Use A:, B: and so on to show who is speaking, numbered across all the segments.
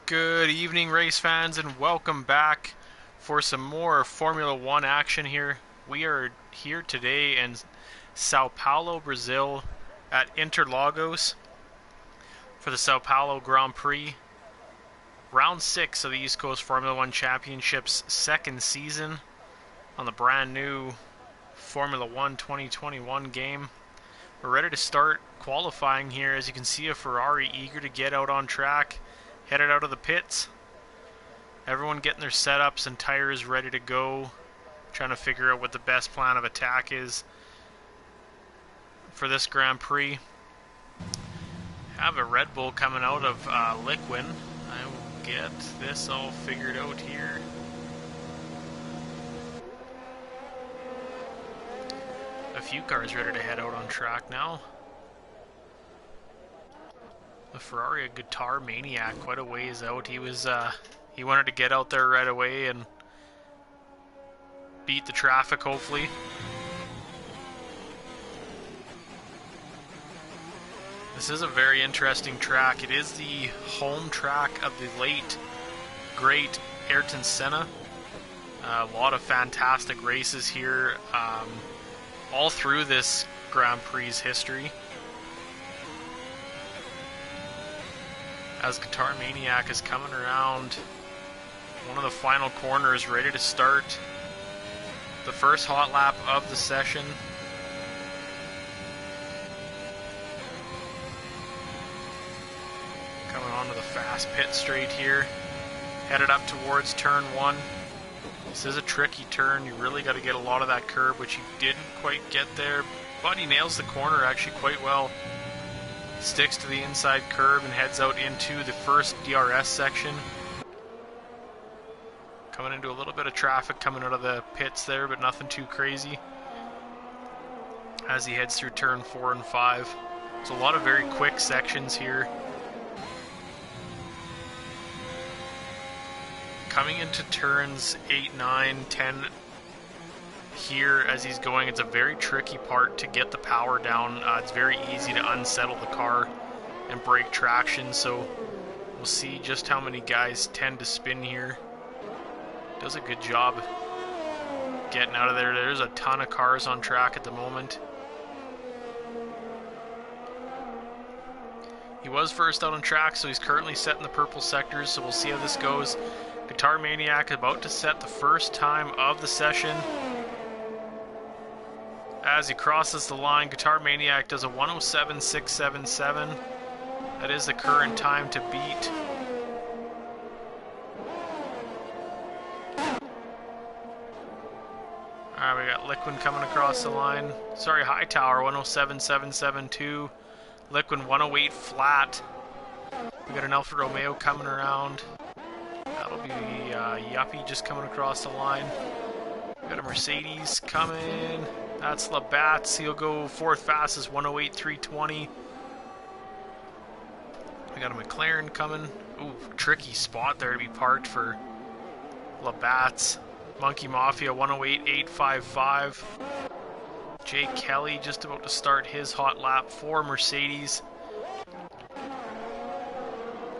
A: Good evening, race fans, and welcome back for some more Formula One action here. We are here today in Sao Paulo, Brazil at Interlagos for the Sao Paulo Grand Prix. Round 6 of the East Coast Formula One Championships second season on the brand new Formula One 2021 game. We're ready to start qualifying here. As you can see, a Ferrari eager to get out on track. Headed out of the pits. Everyone getting their setups and tires ready to go. Trying to figure out what the best plan of attack is for this Grand Prix. Have a Red Bull coming out of Liquin. I will get this all figured out here. A few cars ready to head out on track now. The Ferrari, a guitar maniac, quite a ways out. He wanted to get out there right away and beat the traffic, hopefully. This is a very interesting track. It is the home track of the late, great Ayrton Senna. A lot of fantastic races here, all through this Grand Prix history. As Guitar Maniac is coming around one of the final corners, ready to start the first hot lap of the session. Coming onto the fast pit straight here, headed up towards turn 1. This is a tricky turn. You really got to get a lot of that curb, which he didn't quite get there, but he nails the corner actually quite well. Sticks to the inside curve and heads out into the first DRS section. Coming into a little bit of traffic coming out of the pits there, but nothing too crazy as he heads through turn 4 and 5. So a lot of very quick sections here. Coming into turns 8, 9, 10 here as he's going, it's a very tricky part to get the power down. It's very easy to unsettle the car and break traction, so we'll see just how many guys tend to spin here. Does a good job getting out of there. There's a ton of cars on track at the moment. He was first out on track, so he's currently set in the purple sectors, so we'll see how this goes. Guitar Maniac about to set the first time of the session. As he crosses the line, Guitar Maniac does a 107.677. That is the current time to beat. Alright, we got Liquin coming across the line. Sorry, Hightower, 107.772. Liquin 108 flat. We got an Alfa Romeo coming around. That'll be Yuppie just coming across the line. We got a Mercedes coming. That's Labatt's. He'll go fourth fastest, 108.320. We got a McLaren coming. Ooh, tricky spot there to be parked for Labatt's. Monkey Mafia, 108.855. Jay Kelly just about to start his hot lap for Mercedes.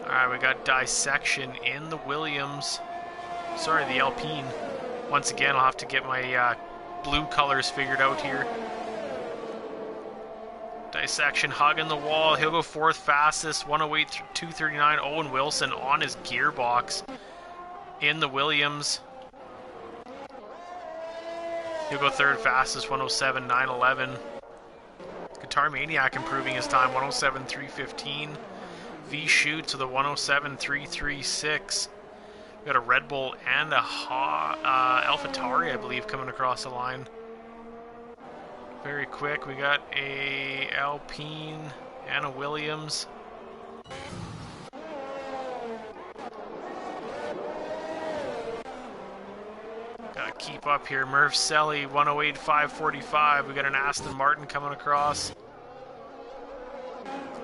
A: Alright, we got Dissection in the Williams. Sorry, the Alpine. Once again, I'll have to get my blue colors figured out here. Dissection hugging the wall. He'll go fourth fastest, 108.239. Owen Wilson on his gearbox in the Williams. He'll go third fastest, 107.911. Guitar Maniac improving his time, 107.315. V shoots with a 107.336. We got a Red Bull and a AlphaTauri, I believe, coming across the line. Very quick. We got a Alpine and a Williams. Gotta keep up here. Murph Selly, 108.545. We got an Aston Martin coming across.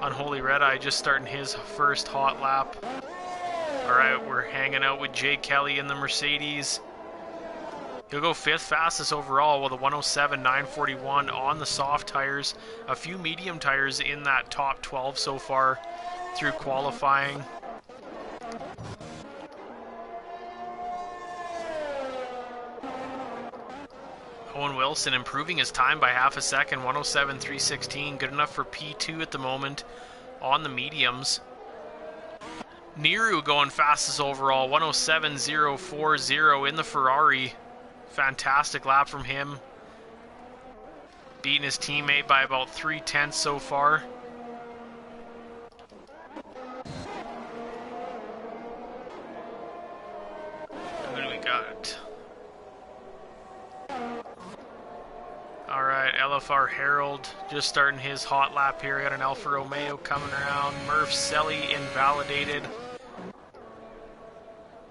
A: Unholy Red Eye just starting his first hot lap. Alright, we're hanging out with Jay Kelly in the Mercedes. He'll go fifth fastest overall with a 107.941 on the soft tires. A few medium tires in that top 12 so far through qualifying. Owen Wilson improving his time by half a second, 107.316. Good enough for P2 at the moment on the mediums. Niru going fastest overall, 107.040 in the Ferrari. Fantastic lap from him. Beating his teammate by about 3/10 so far. And then we got... Alright, LFR Harold just starting his hot lap here. Got an Alfa Romeo coming around. Murph Selly invalidated.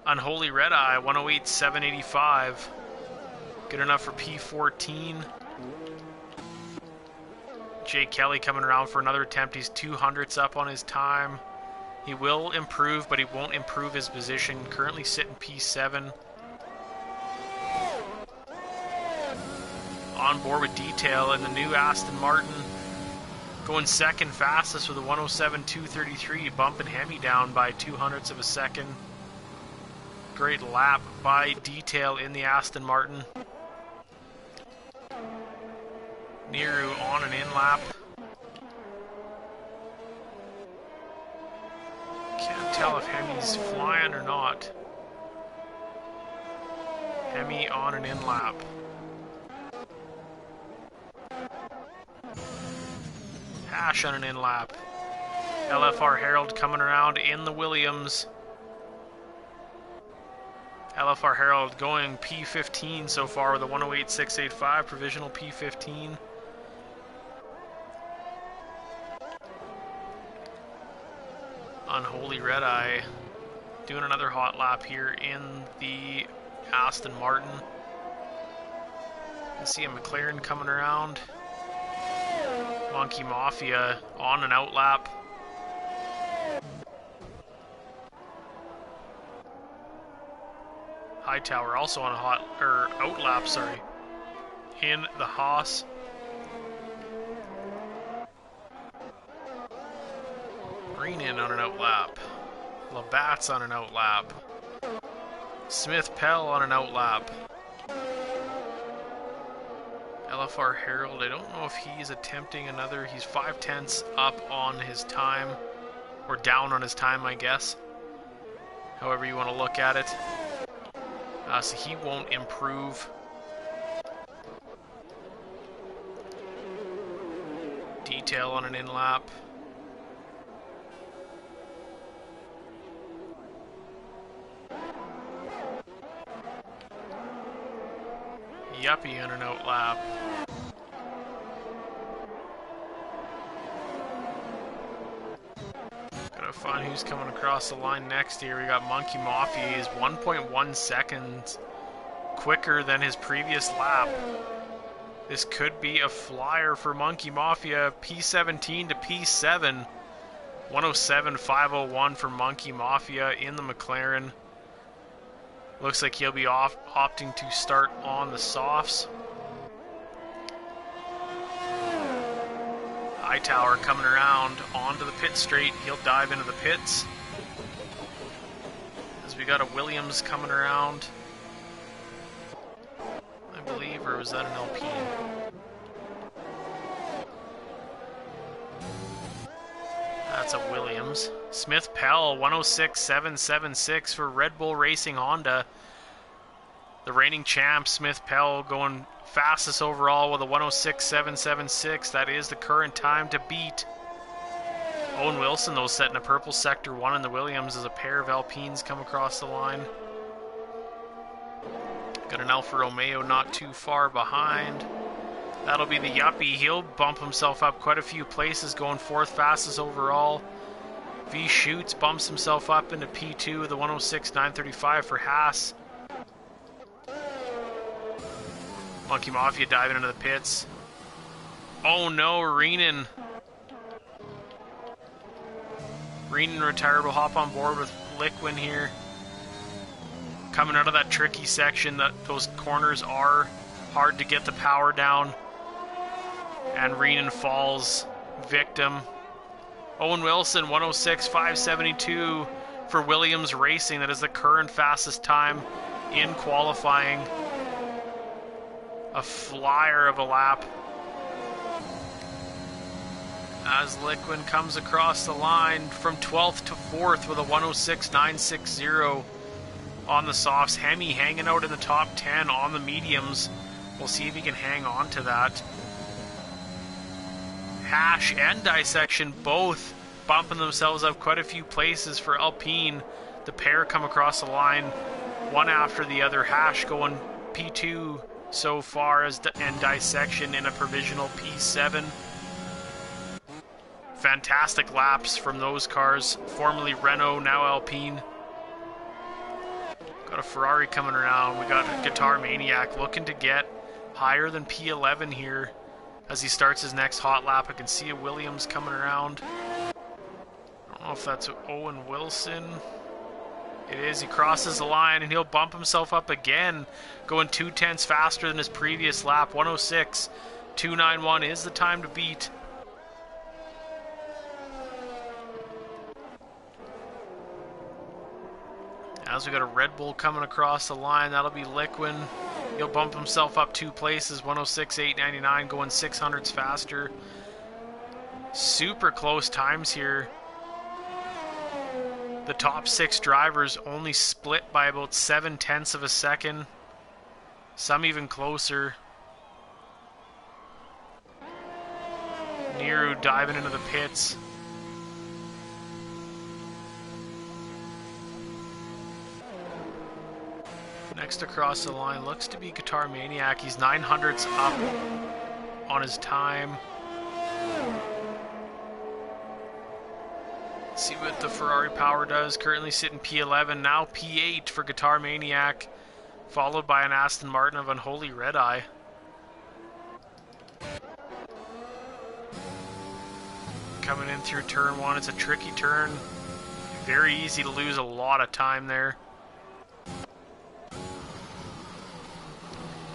A: Unholy Red Eye, 108.785. Good enough for P14. Jay Kelly coming around for another attempt. He's 200ths up on his time. He will improve, but he won't improve his position. Currently sitting P7. On board with detail in the new Aston Martin. Going second fastest with a 107.233, bumping Hemi down by 200ths of a second. Great lap by detail in the Aston Martin. Niru on an in lap. Can't tell if Hemi's flying or not. Hemi on an in lap. Hash on an in lap. LFR Harold coming around in the Williams. LFR Harold going P15 so far with a 108.685, provisional P15. Unholy Red Eye doing another hot lap here in the Aston Martin. You see a McLaren coming around. Monkey Mafia on an out lap. Hightower also on a out lap, sorry, in the Haas. Greenin on an out lap. Labatt's on an out lap. Smith Pell on an out lap. LFR Harold, I don't know if he's attempting another. He's 5/10 up on his time, or down on his time, I guess. However you want to look at it. So he won't improve. Detail on an in lap. Yuppie on an out lap. Gotta find who's coming across the line next here. We got Monkey Mafia. He's 1.1 seconds quicker than his previous lap. This could be a flyer for Monkey Mafia. P17 to P7. 107.501 for Monkey Mafia in the McLaren. Looks like he'll be opting to start on the softs. Hightower coming around onto the pit straight. He'll dive into the pits. As we got a Williams coming around, I believe, or was that an Alpine? That's a Williams. Smith Pell, 106.776 for Red Bull Racing Honda. The reigning champ, Smith Pell, going fastest overall with a 106.776. That is the current time to beat. Owen Wilson, though, setting a purple sector 1 in the Williams as a pair of Alpines come across the line. Got an Alfa Romeo not too far behind. That'll be the Yuppie. He'll bump himself up quite a few places, going 4th fastest overall. V Shoots bumps himself up into P2 with the 106.935 for Haas. Monkey Mafia diving into the pits. Oh no, Reenan. Reenan retired will hop on board with Liquin here. Coming out of that tricky section, those corners are hard to get the power down. And Reenan falls victim. Owen Wilson, 106.572 for Williams Racing. That is the current fastest time in qualifying. A flyer of a lap. As Liquin comes across the line from 12th to 4th with a 106.960 on the softs. Hemi hanging out in the top 10 on the mediums. We'll see if he can hang on to that. Hash and Dissection both bumping themselves up quite a few places for Alpine. The pair come across the line one after the other. Hash going P2 so far, and Dissection in a provisional P7. Fantastic laps from those cars, formerly Renault, now Alpine. Got a Ferrari coming around. We got a Guitar Maniac looking to get higher than P11 here as he starts his next hot lap. I can see a Williams coming around. I don't know if that's Owen Wilson. It is. He crosses the line and he'll bump himself up again, going 0.2 faster than his previous lap. 106.291 is the time to beat. As we got a Red Bull coming across the line, that'll be Liquin. He'll bump himself up 2 places, 106.899, going 600s faster. Super close times here. The top 6 drivers only split by about 0.7 of a second. Some even closer. Niru diving into the pits. Next across the line looks to be Guitar Maniac. He's 900ths up on his time. Let's see what the Ferrari Power does. Currently sitting P11, now P8 for Guitar Maniac, followed by an Aston Martin of Unholy Red Eye. Coming in through turn 1, it's a tricky turn. Very easy to lose a lot of time there.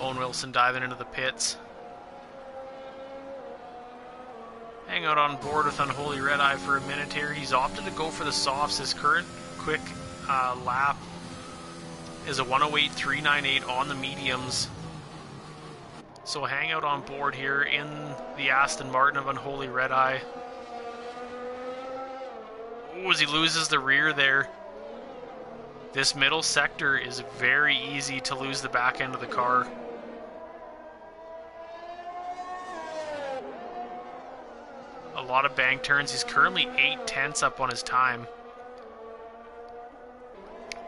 A: Owen Wilson diving into the pits. Hang out on board with Unholy Red Eye for a minute here. He's opted to go for the softs. His current quick lap is a 108.398 on the mediums. So we'll hang out on board here in the Aston Martin of Unholy Red Eye. Oh, as he loses the rear there. This middle sector is very easy to lose the back end of the car. A lot of bank turns. He's currently 0.8 up on his time.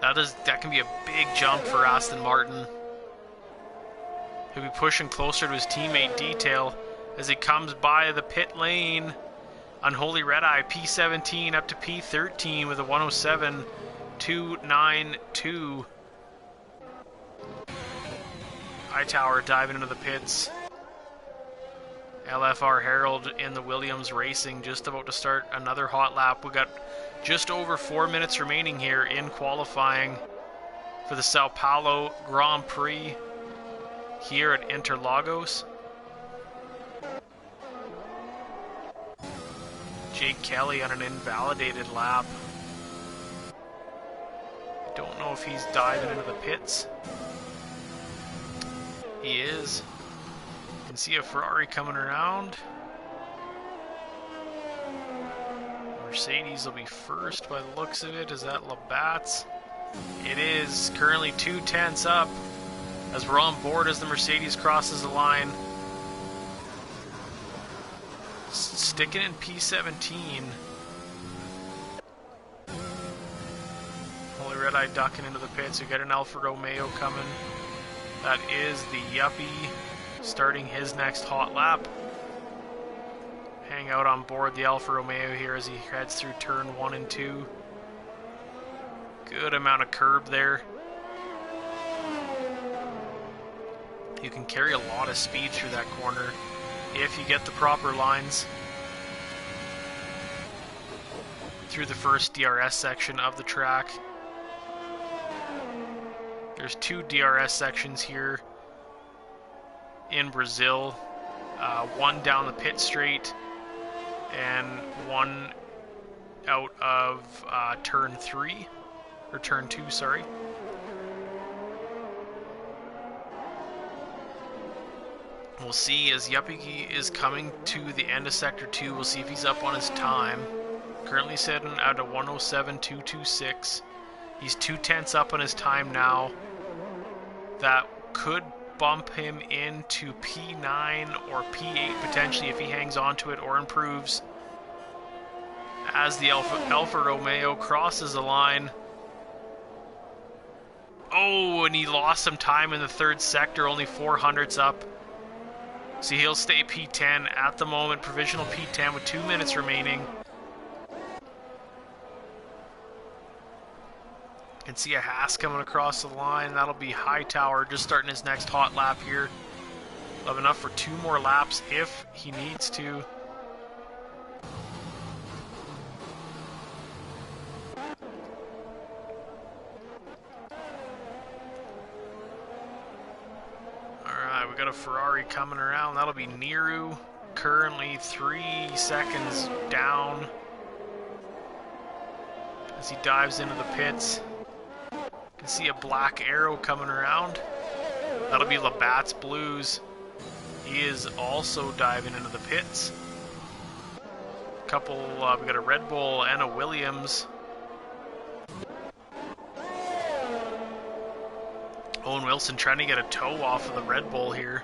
A: That can be a big jump for Aston Martin. He'll be pushing closer to his teammate Detail as he comes by the pit lane. Unholy Red Eye P17 up to P13 with a 107.292. Hightower diving into the pits. LFR Herald in the Williams Racing just about to start another hot lap. We got just over 4 minutes remaining here in qualifying for the Sao Paulo Grand Prix here at Interlagos. Jake Kelly on an invalidated lap. I don't know if he's diving into the pits. He is. You can see a Ferrari coming around. Mercedes will be first by the looks of it. Is that Labatt's? It is. Currently 0.2 up as we're on board as the Mercedes crosses the line. Sticking in P17. Holy Red Eye ducking into the pits. We got an Alfa Romeo coming. That is the Yuppie starting his next hot lap. Hang out on board the Alfa Romeo here as he heads through turn 1 and 2. Good amount of curb there. You can carry a lot of speed through that corner if you get the proper lines. Through the first DRS section of the track. There's 2 DRS sections here in Brazil. One down the pit straight and one out of turn 3, or turn 2, sorry. We'll see as Yuppie is coming to the end of Sector 2. We'll see if he's up on his time. Currently sitting at a 107.226. He's 2/10 up on his time now. That could bump him into P9 or P8 potentially if he hangs on to it or improves. As the Alfa Romeo crosses the line. Oh, and he lost some time in the third sector, only 400ths up. So he'll stay P10 at the moment, provisional P10 with 2 minutes remaining. Can see a Haas coming across the line. That'll be Hightower just starting his next hot lap here. He'll have enough for 2 more laps if he needs to. Alright, we got a Ferrari coming around. That'll be Niru. Currently 3 seconds down as he dives into the pits. You can see a black arrow coming around. That'll be Labatt's Blues. He is also diving into the pits. We got a Red Bull and a Williams. Owen Wilson trying to get a toe off of the Red Bull here.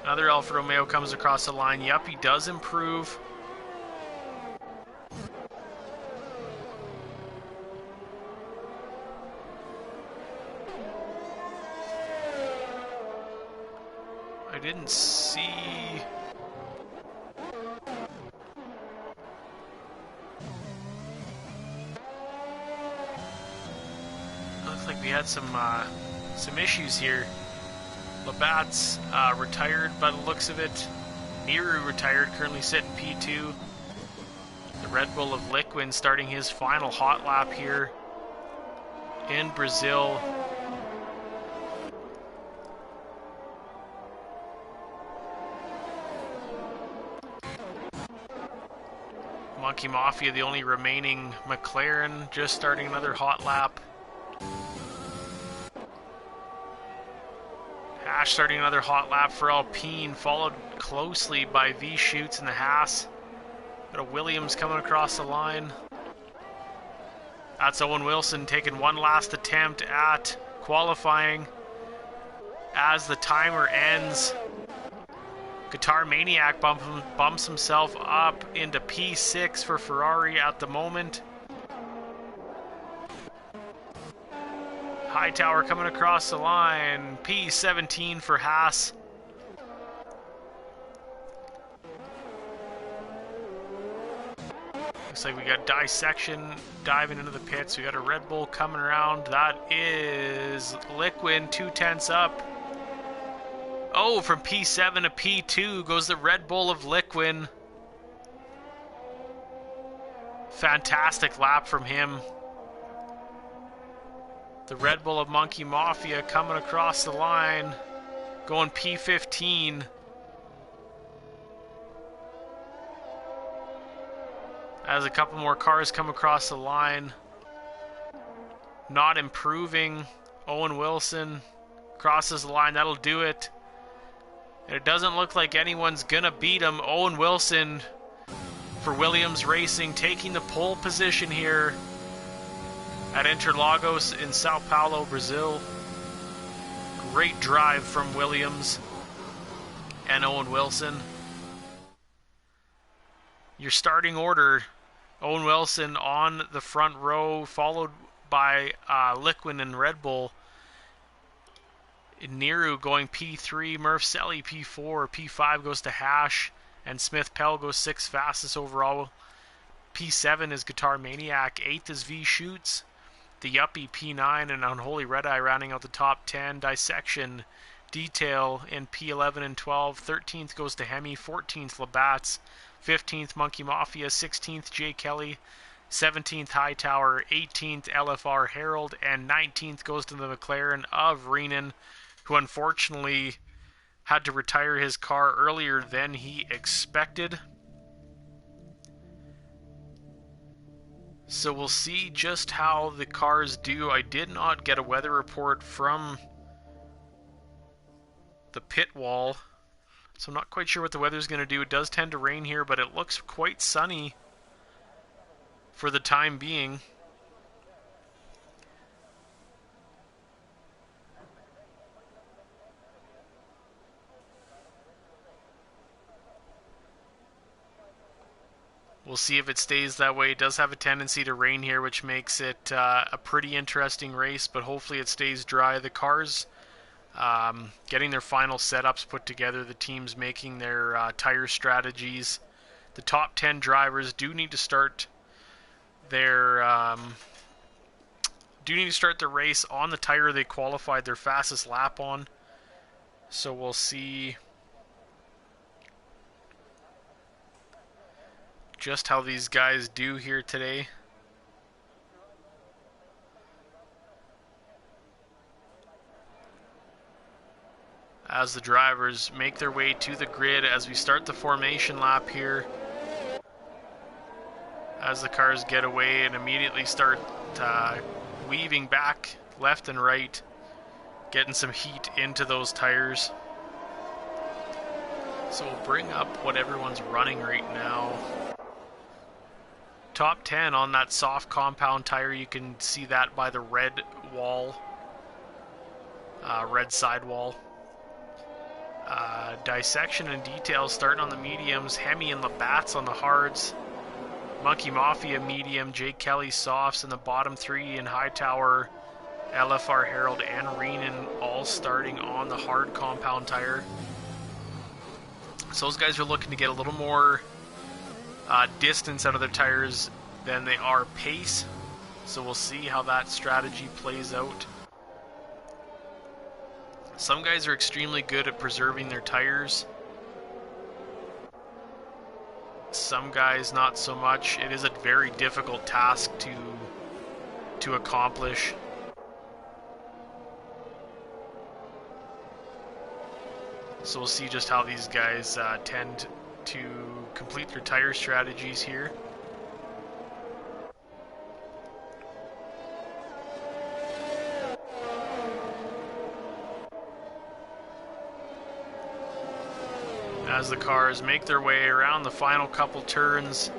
A: Another Alfa Romeo comes across the line. Yup, he does improve. I didn't see... Looks like we had some issues here. Labatt's retired by the looks of it. Niru retired, currently sitting P2. The Red Bull of Liquin starting his final hot lap here in Brazil. Monkey Mafia, the only remaining McLaren, just starting another hot lap. Hash starting another hot lap for Alpine, followed closely by V-Shoots and the Haas. Got a Williams coming across the line. That's Owen Wilson taking one last attempt at qualifying as the timer ends. Guitar Maniac bumps himself up into P6 for Ferrari at the moment. Hightower coming across the line. P17 for Haas. Looks like we got Dissection diving into the pits. We got a Red Bull coming around. That is Liquid, 2/10 up. Oh, from P7 to P2 goes the Red Bull of Liquid. Fantastic lap from him. The Red Bull of Monkey Mafia coming across the line, going P15. As a couple more cars come across the line. Not improving. Owen Wilson crosses the line. That'll do it. And it doesn't look like anyone's gonna beat him. Owen Wilson for Williams Racing taking the pole position here at Interlagos in Sao Paulo, Brazil. Great drive from Williams and Owen Wilson. Your starting order, Owen Wilson on the front row, followed by Liquid and Red Bull. Niru going P3, Murph Selly P4, P5 goes to Hash, and Smith Pell goes 6th fastest overall. P7 is Guitar Maniac, 8th is V-Shoots, the Yuppie P9, and Unholy Red Eye rounding out the top 10. Dissection, Detail in P11 and 12, 13th goes to Hemi, 14th Labatt's, 15th Monkey Mafia, 16th Jay Kelly, 17th Hightower, 18th LFR Herald, and 19th goes to the McLaren of Renan, who unfortunately had to retire his car earlier than he expected. So we'll see just how the cars do. I did not get a weather report from the pit wall. So I'm not quite sure what the weather's going to do. It does tend to rain here, but it looks quite sunny for the time being. We'll see if it stays that way. It does have a tendency to rain here, which makes it a pretty interesting race, but hopefully it stays dry. The cars getting their final setups put together, the teams making their tire strategies. The top 10 drivers do need to start their race on the tire they qualified their fastest lap on. So we'll see just how these guys do here today. As the drivers make their way to the grid as we start the formation lap here. As the cars get away and immediately start weaving back left and right, getting some heat into those tires. So we'll bring up what everyone's running right now. Top 10 on that soft compound tire, you can see that by the red wall, red sidewall. Dissection and details starting on the mediums, Hemi and Labatt's on the hards, Monkey Mafia medium, Jake Kelly softs in the bottom three, and Hightower, LFR Herald, and Reenan all starting on the hard compound tire. So those guys are looking to get a little more distance out of their tires than they are pace. So we'll see how that strategy plays out. Some guys are extremely good at preserving their tires. Some guys not so much. It is a very difficult task to accomplish. So we'll see just how these guys tend to complete their tire strategies here. As the cars make their way around the final couple turns,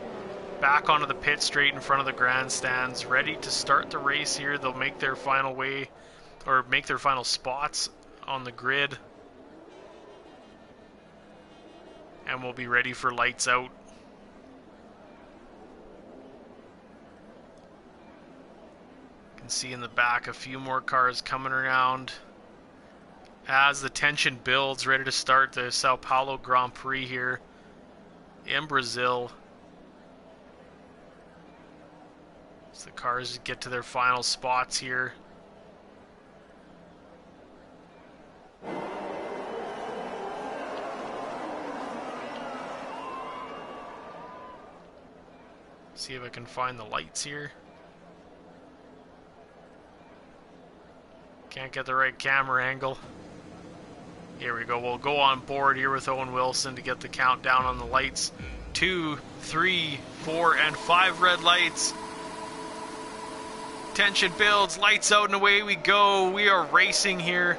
A: back onto the pit straight in front of the grandstands, ready to start the race here. They'll make their final way, or make their final spots on the grid. And we'll be ready for lights out. You can see in the back a few more cars coming around as the tension builds, ready to start the Sao Paulo Grand Prix here in Brazil. As the cars get to their final spots here. See if I can find the lights here. Can't get the right camera angle. Here we go. We'll go on board here with Owen Wilson to get the countdown on the lights. 2, 3, 4, and 5 red lights. Tension builds, lights out, and away we go. We are racing here.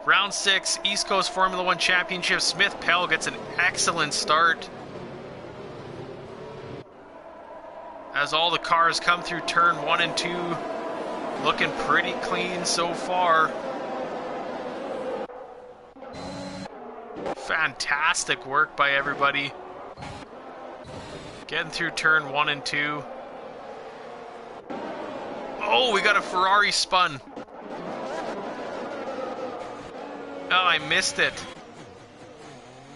A: Round 6, East Coast Formula 1 Championship. Smith Pell gets an excellent start as all the cars come through turn 1 and 2. Looking pretty clean so far. Fantastic work by everybody. Getting through turn 1 and 2. Oh, we got a Ferrari spun. Oh, I missed it.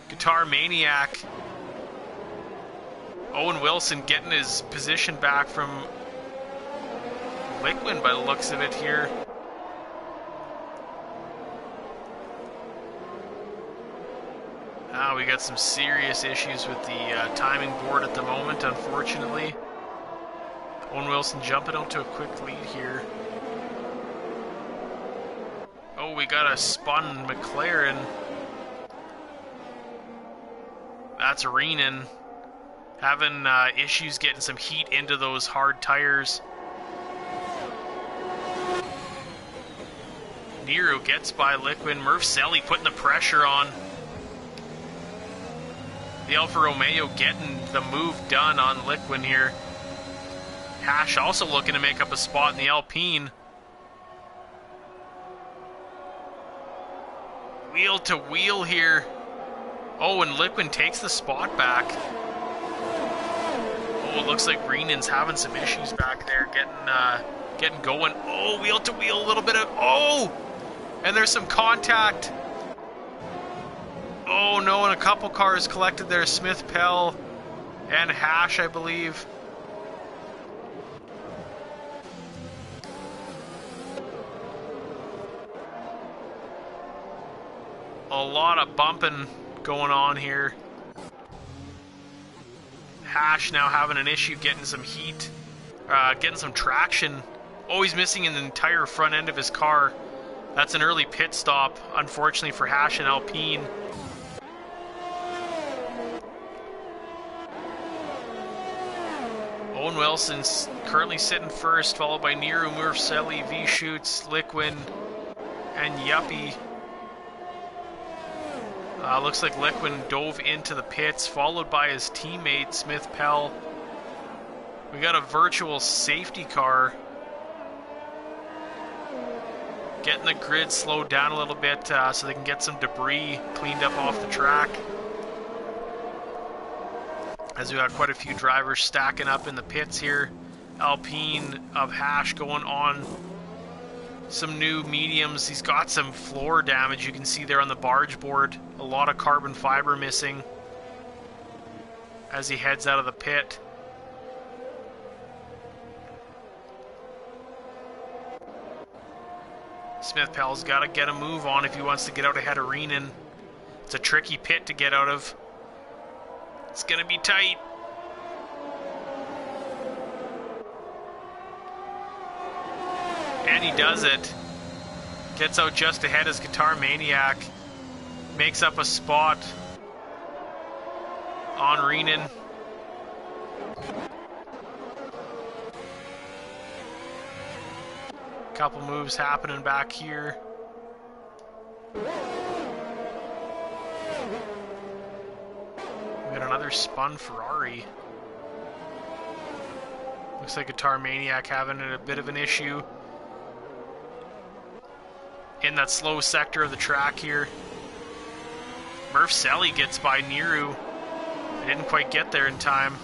A: Guitar Maniac. Owen Wilson getting his position back from Liquid by the looks of it here. We got some serious issues with the timing board at the moment, unfortunately. Owen Wilson jumping out to a quick lead here. Oh, we got a spun McLaren. That's Reenan having issues getting some heat into those hard tires. Nero gets by Liquid. Murph-Selly putting the pressure on. The Alfa Romeo getting the move done on Liquid here. Hash also looking to make up a spot in the Alpine. Wheel to wheel here. Oh, and Liquid takes the spot back. Oh, it looks like Reenan's having some issues back there, getting going. Oh, wheel to wheel, a little bit of, oh! And there's some contact. Oh no, and a couple cars collected there. Smith Pell and Hash, I believe. A lot of bumping going on here. Hash now having an issue getting some heat, getting some traction. Oh, he's missing an entire front end of his car. That's an early pit stop, unfortunately for Hash and Alpine. Owen Wilson's currently sitting first, followed by Nero, Murph-Selly, V-Shoots, Liquid, and Yuppie. Looks like Liquid dove into the pits, followed by his teammate, Smith Pell. We got a virtual safety car. Getting the grid slowed down a little bit so they can get some debris cleaned up off the track. As we got quite a few drivers stacking up in the pits here. Alpine of Hash going on some new mediums. He's got some floor damage you can see there on the barge board. A lot of carbon fiber missing as he heads out of the pit. Smith Pell's got to get a move on if he wants to get out ahead of Reenan. It's a tricky pit to get out of. It's going to be tight. And he does it. Gets out just ahead as Guitar Maniac. Makes up a spot on Reenan. Couple moves happening back here. We got another spun Ferrari. Looks like Guitar Maniac having a bit of an issue in that slow sector of the track here. Murph-Selly gets by Nero. They didn't quite get there in time.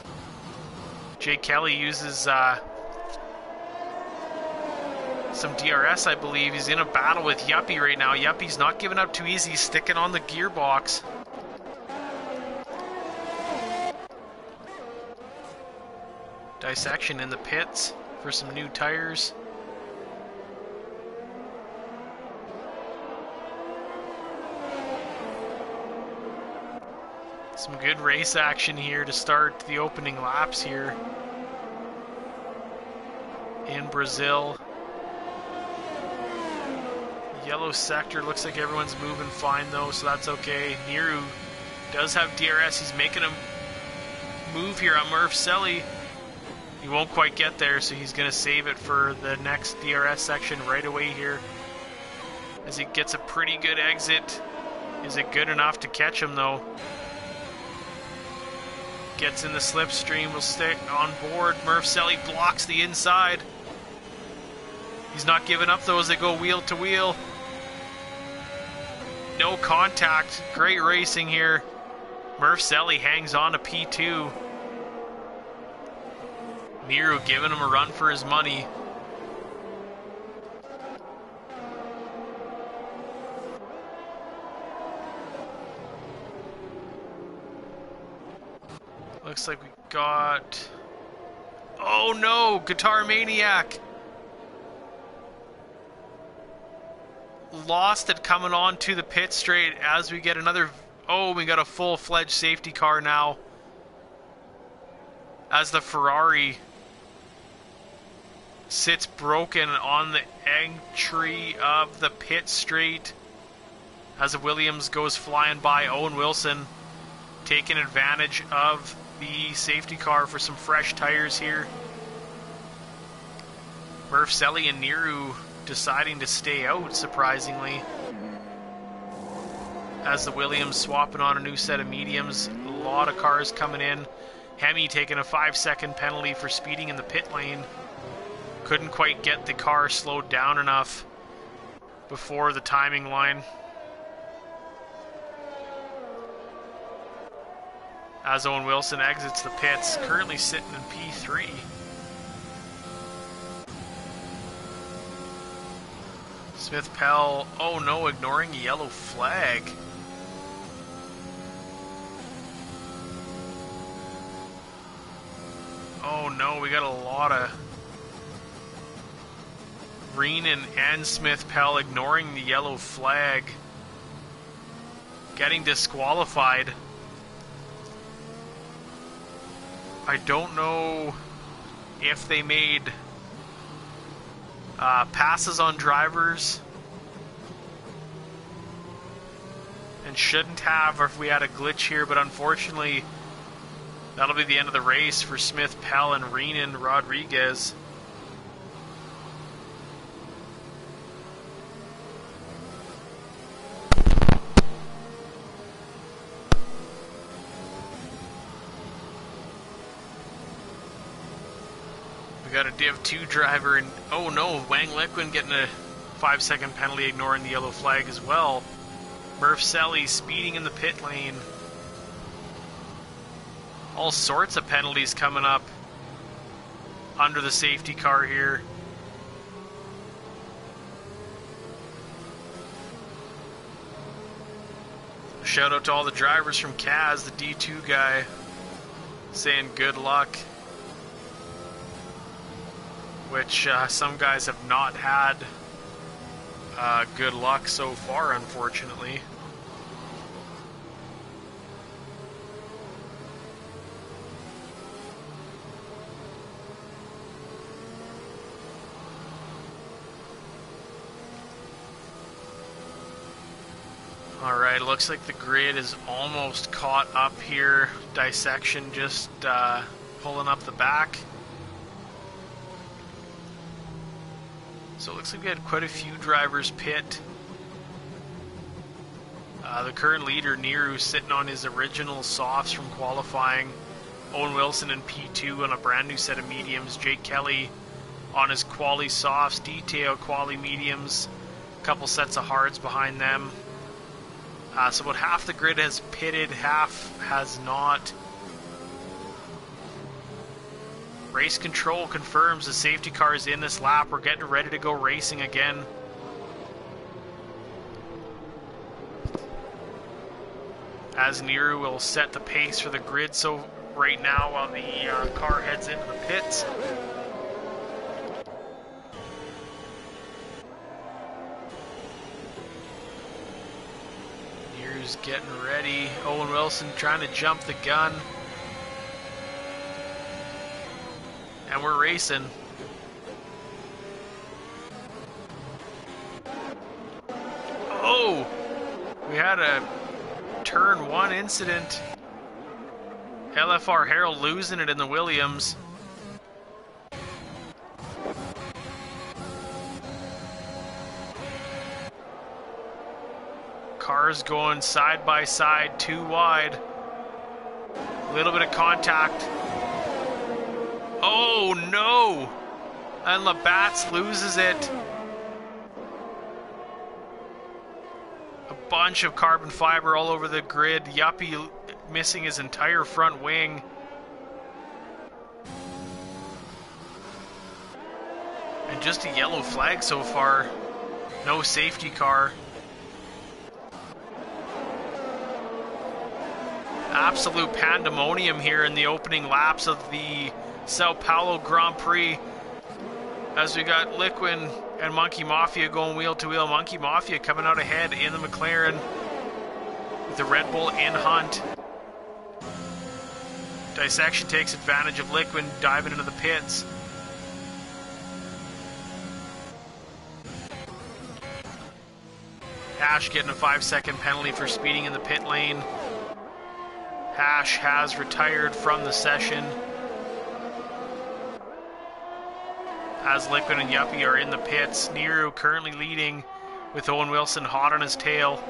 A: Jay Kelly uses some DRS, I believe. He's in a battle with Yuppie right now. Yuppie's not giving up too easy. He's sticking on the gearbox. Dissection in the pits for some new tires. Some good race action here to start the opening laps here in Brazil. Yellow sector, looks like everyone's moving fine though, so that's okay. Nero does have DRS. He's making a move here on Murph-Selly. He won't quite get there, so he's going to save it for the next DRS section right away here. As he gets a pretty good exit. Is it good enough to catch him though? Gets in the slipstream, will stay on board. Murph-Selly blocks the inside. He's not giving up though as they go wheel to wheel. No contact. Great racing here. Murph-Selly hangs on to P2. Nero giving him a run for his money. Looks like we got... Oh no! Guitar Maniac! Lost it coming on to the pit straight as we get another... Oh, we got a full-fledged safety car now. As the Ferrari sits broken on the entry of the pit straight. As the Williams goes flying by. Owen Wilson taking advantage of the safety car for some fresh tires here. Murph-Selly and Nero deciding to stay out, surprisingly. As the Williams swapping on a new set of mediums. A lot of cars coming in. Hemi taking a 5-second penalty for speeding in the pit lane. Couldn't quite get the car slowed down enough before the timing line. As Owen Wilson exits the pits, currently sitting in P3. Smith Pell, oh no, ignoring a yellow flag. Oh no, we got a lot of Reenan and Smith Pell ignoring the yellow flag. Getting disqualified. I don't know if they made passes on drivers and shouldn't have, or if we had a glitch here, but unfortunately that'll be the end of the race for Smith Pell and Reenan Rodriguez. We got a Div 2 driver, and oh no, Wang Liquin getting a 5-second penalty, ignoring the yellow flag as well. Murph Selly speeding in the pit lane. All sorts of penalties coming up under the safety car here. Shout out to all the drivers from Kaz, the D2 guy, saying good luck. Which some guys have not had good luck so far, unfortunately. Alright, looks like the grid is almost caught up here. Dissection just pulling up the back. So it looks like we had quite a few drivers pit. The current leader, Neru, sitting on his original softs from qualifying. Owen Wilson in P2 on a brand new set of mediums. Jake Kelly on his quali softs. Detail quali mediums. A couple sets of hards behind them. So about half the grid has pitted, half has not. Race control confirms the safety car is in this lap. We're getting ready to go racing again. As Neru will set the pace for the grid so right now while the car heads into the pits. Neru's getting ready. Owen Wilson trying to jump the gun. And we're racing. Oh! We had a turn 1 incident. LFR Harold losing it in the Williams. Cars going side by side, too wide. A little bit of contact. Oh no! And Labatt's loses it. A bunch of carbon fiber all over the grid. Yuppie missing his entire front wing. And just a yellow flag so far. No safety car. Absolute pandemonium here in the opening laps of the Sao Paulo Grand Prix, as we got Liquin and Monkey Mafia going wheel to wheel. Monkey Mafia coming out ahead in the McLaren with the Red Bull in hunt. Dissection takes advantage of Liquin diving into the pits. Hash getting a 5-second penalty for speeding in the pit lane. Hash has retired from the session. as Liquid and Yuppie are in the pits. Nero currently leading with Owen Wilson hot on his tail.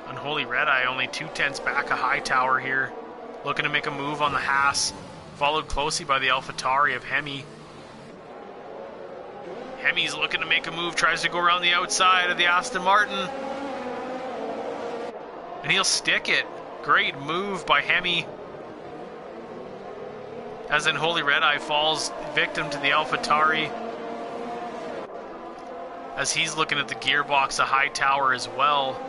A: Unholy Red Eye only 2/10 back of Hightower here, looking to make a move on the Haas, followed closely by the AlphaTauri of Hemi. Hemi's looking to make a move, tries to go around the outside of the Aston Martin, and he'll stick it. Great move by Hemi, as Unholy Red Eye falls victim to the AlphaTauri, as he's looking at the gearbox of Hightower as well.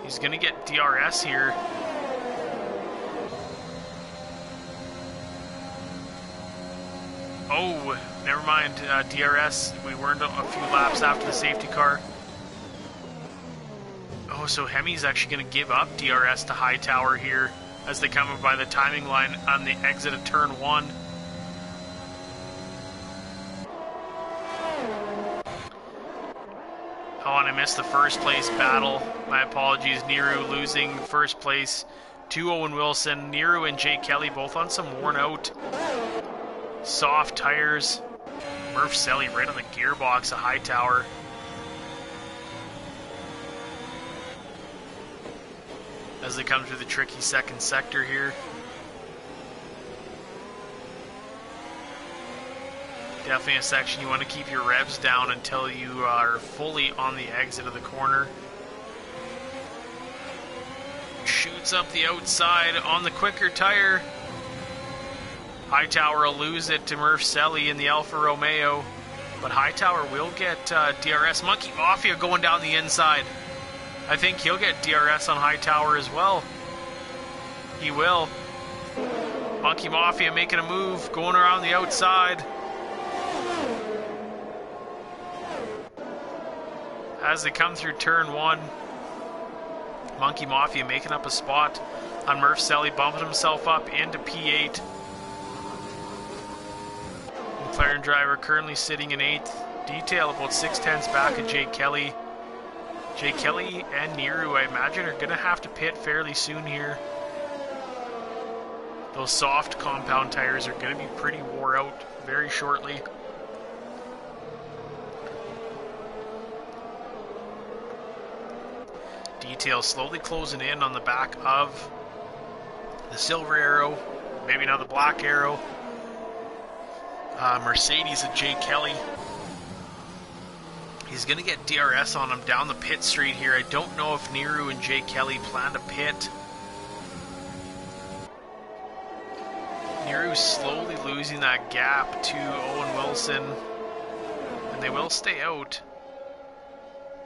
A: He's going to get DRS here. Oh, never mind. DRS. We weren't a few laps after the safety car. Oh, so Hemi's actually going to give up DRS to Hightower here as they come up by the timing line on the exit of turn 1. Oh, and I missed the first place battle. My apologies. Nero losing first place to Owen Wilson. Nero and Jay Kelly both on some worn out soft tires. Murph Selly right on the gearbox of Hightower. As they come through the tricky second sector here. Definitely a section you want to keep your revs down until you are fully on the exit of the corner. Shoots up the outside on the quicker tire. Hightower will lose it to Murph Selly in the Alfa Romeo, but Hightower will get DRS. Monkey Mafia going down the inside. I think he'll get DRS on Hightower as well. He will. Monkey Mafia making a move, going around the outside. As they come through turn 1, Monkey Mafia making up a spot on Murph Selly, bumping himself up into P8. McLaren driver currently sitting in 8th. Detail about 6/10 back of Jay Kelly. Jay Kelly and Nero, I imagine, are going to have to pit fairly soon here. Those soft compound tires are going to be pretty wore out very shortly. Detail slowly closing in on the back of the Silver Arrow, maybe now the Black Arrow. Mercedes of Jay Kelly. He's going to get DRS on him down the pit straight here. I don't know if Nero and Jay Kelly plan to pit. Nero's slowly losing that gap to Owen Wilson, and they will stay out.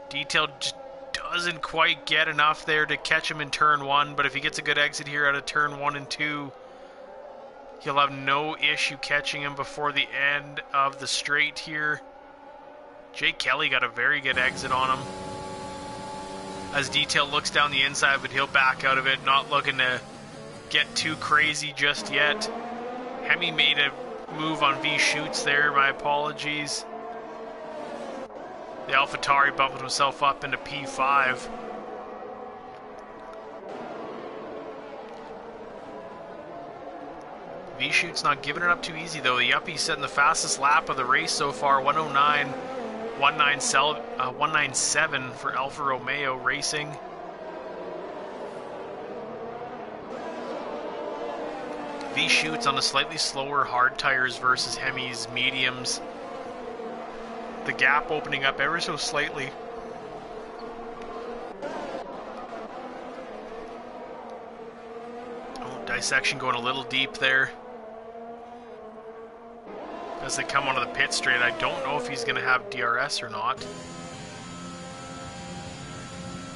A: Detail just doesn't quite get enough there to catch him in turn 1, but if he gets a good exit here out of turn 1 and 2, he'll have no issue catching him before the end of the straight here. Jay Kelly got a very good exit on him. As Detail looks down the inside, but he'll back out of it, not looking to get too crazy just yet. Hemi made a move on V Shoots there, my apologies. The AlphaTauri bumping himself up into P5. V-Shoot's not giving it up too easy though. The Yuppie's setting the fastest lap of the race so far, 109, 197 for Alfa Romeo Racing. V-Shoot's on the slightly slower hard tires versus Hemi's mediums. The gap opening up ever so slightly. Oh, dissection going a little deep there. As they come onto the pit straight, I don't know if he's going to have DRS or not.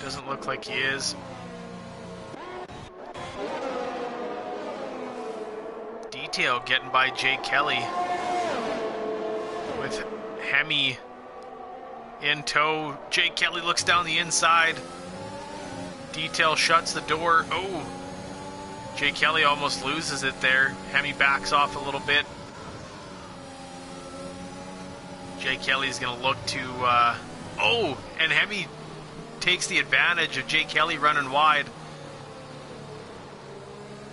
A: Doesn't look like he is. Detail getting by Jay Kelly with Hemi in tow. Jay Kelly looks down the inside. Detail shuts the door. Oh, Jay Kelly almost loses it there. Hemi backs off a little bit. Jay Kelly's going to look to... oh, and Hemi takes the advantage of Jay Kelly running wide.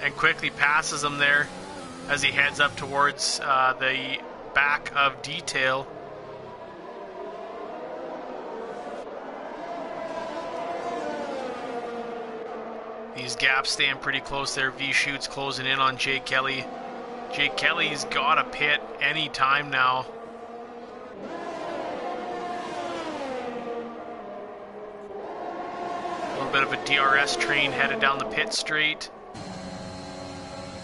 A: and quickly passes him there as he heads up towards the back of Detail. These gaps staying pretty close there. V-Shoot's closing in on Jake Kelly. Jake Kelly's got a pit any time now. A little bit of a DRS train headed down the pit straight.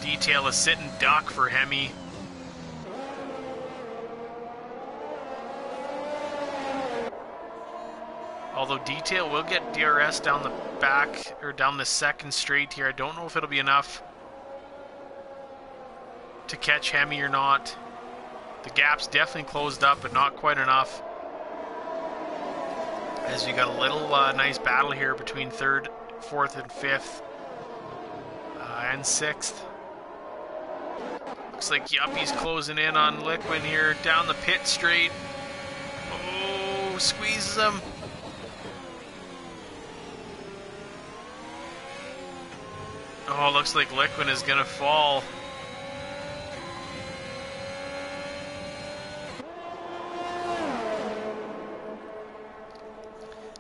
A: Detail is sitting duck for Hemi. Although Detail will get DRS down the back, or down the second straight here. I don't know if it'll be enough to catch Hemi or not. The gap's definitely closed up, but not quite enough. As you got a little nice battle here between third, fourth, and fifth, and sixth. Looks like Yuppie's closing in on Liquin here down the pit straight. Oh, squeezes him. Oh, looks like Liquin is gonna fall.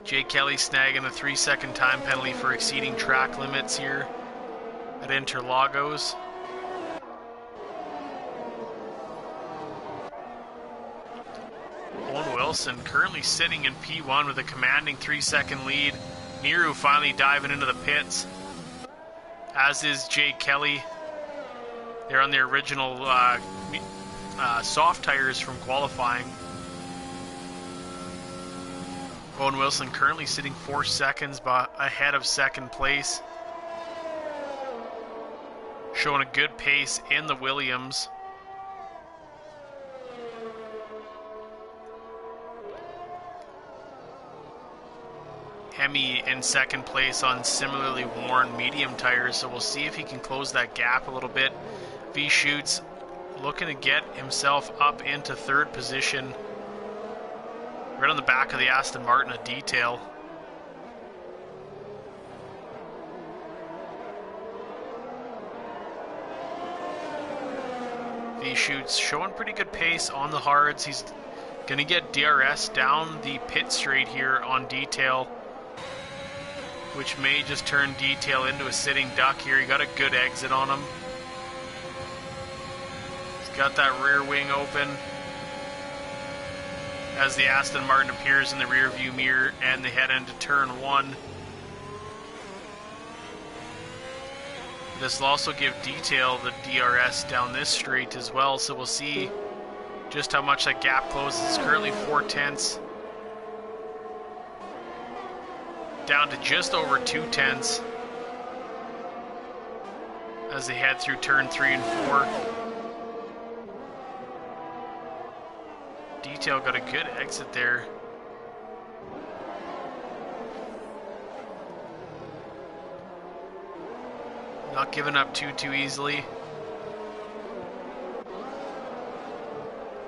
A: Jake Kelly snagging a 3-second time penalty for exceeding track limits here at Interlagos. Owen Wilson currently sitting in P1 with a commanding 3-second lead. Niru finally diving into the pits, as is Jake Kelly. They're on their original soft tires from qualifying. Owen Wilson currently sitting 4 seconds ahead of second place. Showing a good pace in the Williams. Hemi in second place on similarly worn medium tires, so we'll see if he can close that gap a little bit. V-Shoots looking to get himself up into third position, right on the back of the Aston Martin of Detail. V-Shoots showing pretty good pace on the hards. He's going to get DRS down the pit straight here on Detail, which may just turn Detail into a sitting duck here. He got a good exit on him. He's got that rear wing open as the Aston Martin appears in the rear view mirror and they head into turn 1. This will also give Detail the DRS down this straight as well, so we'll see just how much that gap closes. It's currently 4 tenths, down to just over 2 tenths as they head through turn 3 and 4. Detail got a good exit there. Not giving up too easily.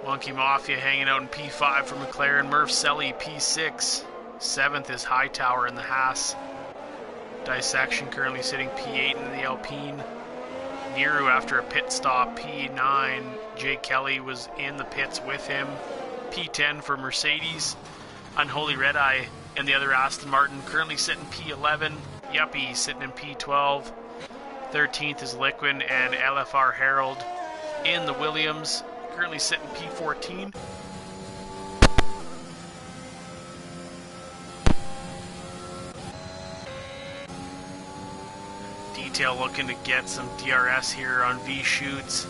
A: Monkey Mafia hanging out in P5 for McLaren. Murph Selly P6. 7th is Hightower in the Haas. Dissection currently sitting P8 in the Alpine. Niru after a pit stop P9. Jake Kelly was in the pits with him. P10 for Mercedes. Unholy Red Eye and the other Aston Martin currently sitting P11. Yuppie sitting in P12. 13th is Liquin and LFR Herald in the Williams, currently sitting P14. Detail looking to get some DRS here on V-Shoots.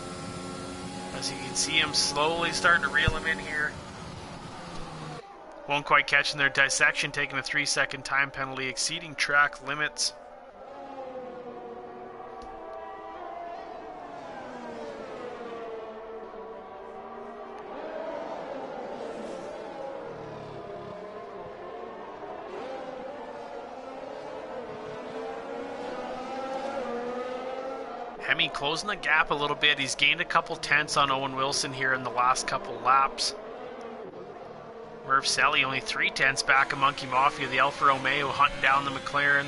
A: As you can see him slowly starting to reel him in here. Won't quite catch in their Dissection, taking a 3-second time penalty, exceeding track limits. Hemi closing the gap a little bit. He's gained a couple tenths on Owen Wilson here in the last couple laps. Murph Selly only 3 tenths back of Monkey Mafia, the Alfa Romeo hunting down the McLaren.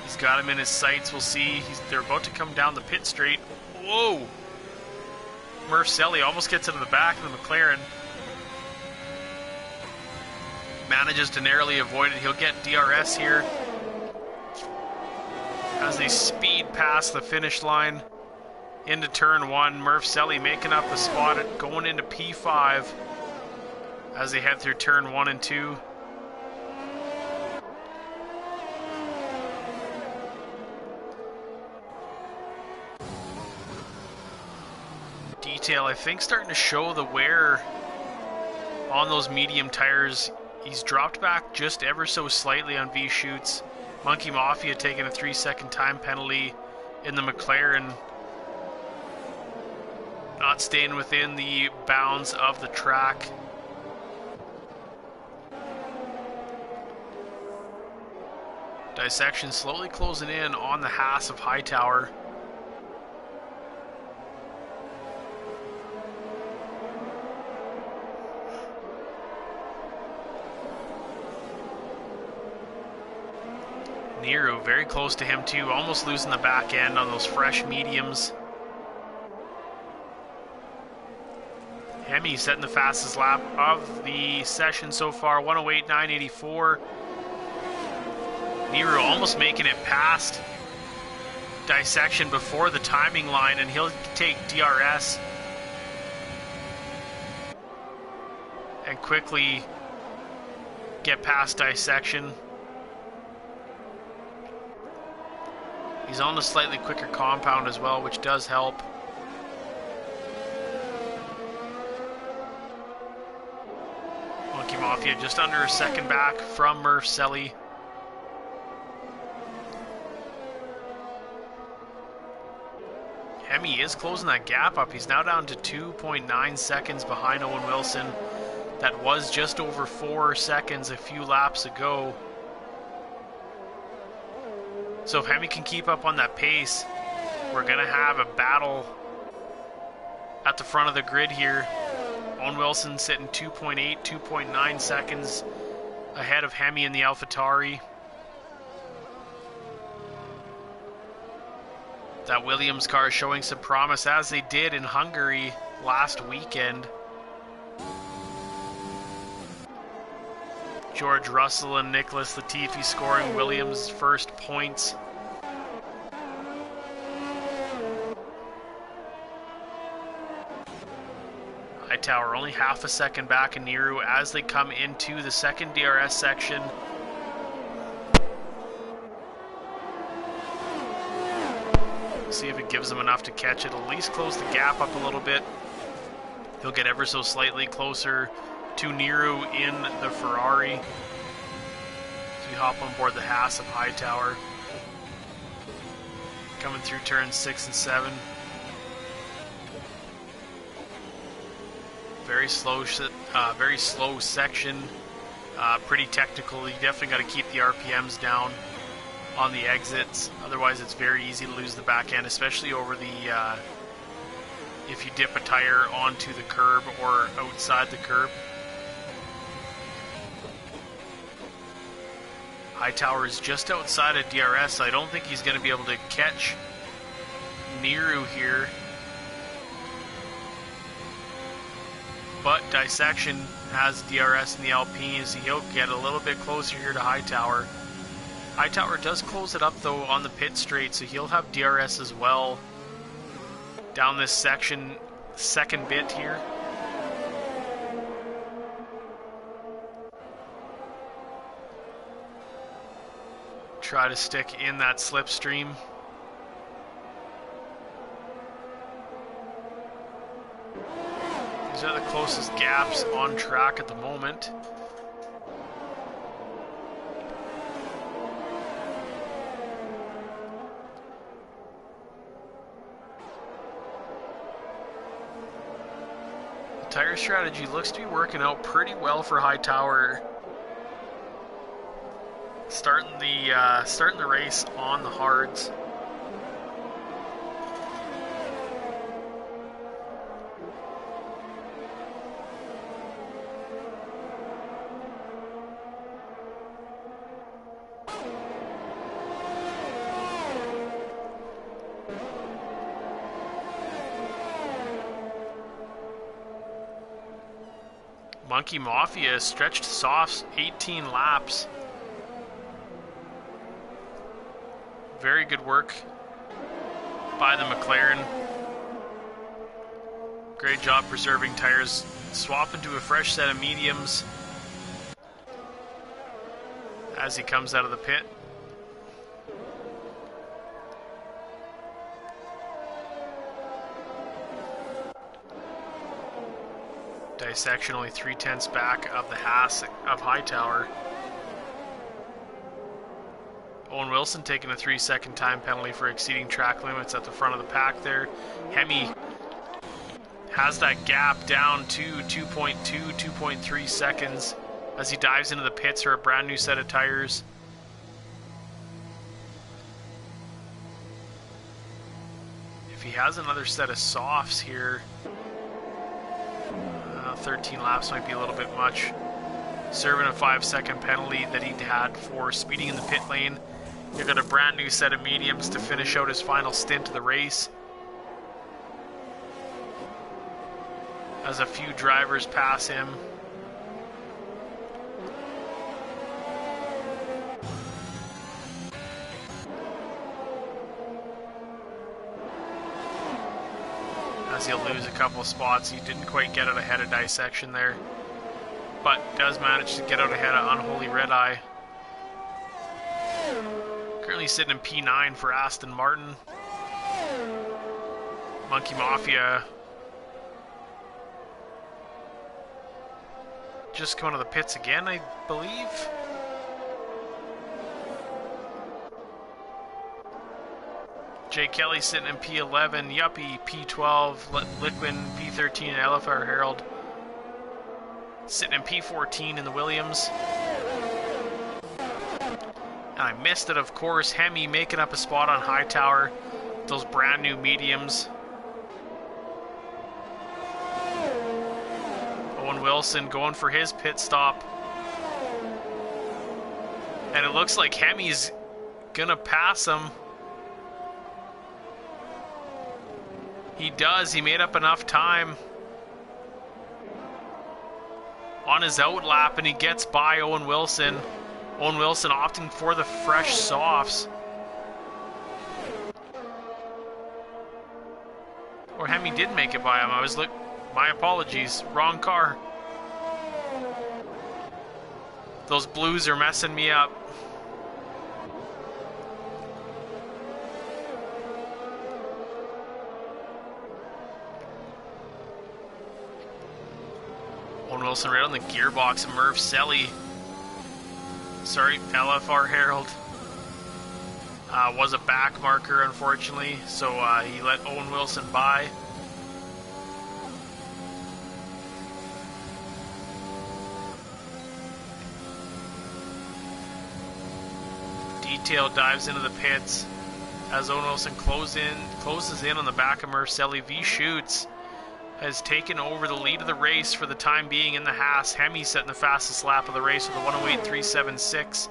A: He's got him in his sights. We'll see. They're about to come down the pit straight. Whoa! Murph Selly almost gets into the back of the McLaren. Manages to narrowly avoid it. He'll get DRS here as they speed past the finish line into turn 1. Murph Selly making up a spot going into P5 as they head through turn 1 and 2. Detail, I think, starting to show the wear on those medium tires. He's dropped back just ever so slightly on V-chutes. Monkey Mafia taking a 3-second time penalty in the McLaren. Not staying within the bounds of the track. Dissection slowly closing in on the Haas of Hightower. Nero very close to him too, almost losing the back end on those fresh mediums. Hemi setting the fastest lap of the session so far, 108.984. Nero almost making it past Dissection before the timing line, and he'll take DRS and quickly get past Dissection. He's on a slightly quicker compound as well, which does help. Monkey Mafia just under a second back from Murph Selly. Hemi is closing that gap up. He's now down to 2.9 seconds behind Owen Wilson. That was just over 4 seconds a few laps ago. So if Hemi can keep up on that pace, we're going to have a battle at the front of the grid here. Owen Wilson sitting 2.8, 2.9 seconds ahead of Hemi in the AlphaTauri. That Williams car showing some promise, as they did in Hungary last weekend. George Russell and Nicholas Latifi scoring Williams' first points. Hightower only half a second back in Nero as they come into the second DRS section. We'll see if it gives them enough to catch it, at least close the gap up a little bit. He'll get ever so slightly closer to Nero in the Ferrari. So we hop on board the Haas of Hightower. Coming through turns 6 and 7. Very slow section. Pretty technical. You definitely got to keep the RPMs down on the exits. Otherwise, it's very easy to lose the back end, especially over the if you dip a tire onto the curb or outside the curb. Hightower is just outside of DRS, so I don't think he's going to be able to catch Nero here. But Dissection has DRS in the Alpine, so he'll get a little bit closer here to Hightower. Hightower does close it up though on the pit straight, so he'll have DRS as well down this section, second bit here. Try to stick in that slipstream. These are the closest gaps on track at the moment. The tire strategy looks to be working out pretty well for Hightower. Starting the race on the hards. Monkey Mafia stretched softs 18 laps. Very good work by the McLaren. Great job preserving tires. Swap into a fresh set of mediums as he comes out of the pit. Dissection only 3/10 back of the Haas of Hightower. Owen Wilson taking a 3-second time penalty for exceeding track limits at the front of the pack there. Hemi has that gap down to 2.2, 2.3 seconds as he dives into the pits for a brand new set of tires. If he has another set of softs here, 13 laps might be a little bit much. Serving a 5-second penalty that he had for speeding in the pit lane. You've got a brand new set of mediums to finish out his final stint of the race. As a few drivers pass him. As he'll lose a couple of spots. He didn't quite get it ahead of Dissection there, but does manage to get out ahead of Unholy Red Eye. Currently sitting in P9 for Aston Martin. Monkey Mafia just going to the pits again, I believe. Jay Kelly sitting in P11, Yuppie P12, Litwin P13, and LFR Herald sitting in P14 in the Williams. And I missed it, of course. Hemi making up a spot on Hightower. Those brand new mediums. Owen Wilson going for his pit stop. And it looks like Hemi's gonna pass him. He does. He made up enough time on his out lap, and he gets by Owen Wilson. Owen Wilson opting for the fresh softs. Or Hemi did make it by him. My apologies. Wrong car. Those blues are messing me up. Owen Wilson right on the gearbox of Murph Selly. Sorry, LFR Herald. Was a back marker, unfortunately, so he let Owen Wilson by. Detail dives into the pits as Owen Wilson closes in on the back of Murph Selly. V Shoots has taken over the lead of the race for the time being in the Haas. Hemi setting the fastest lap of the race with a 108.376.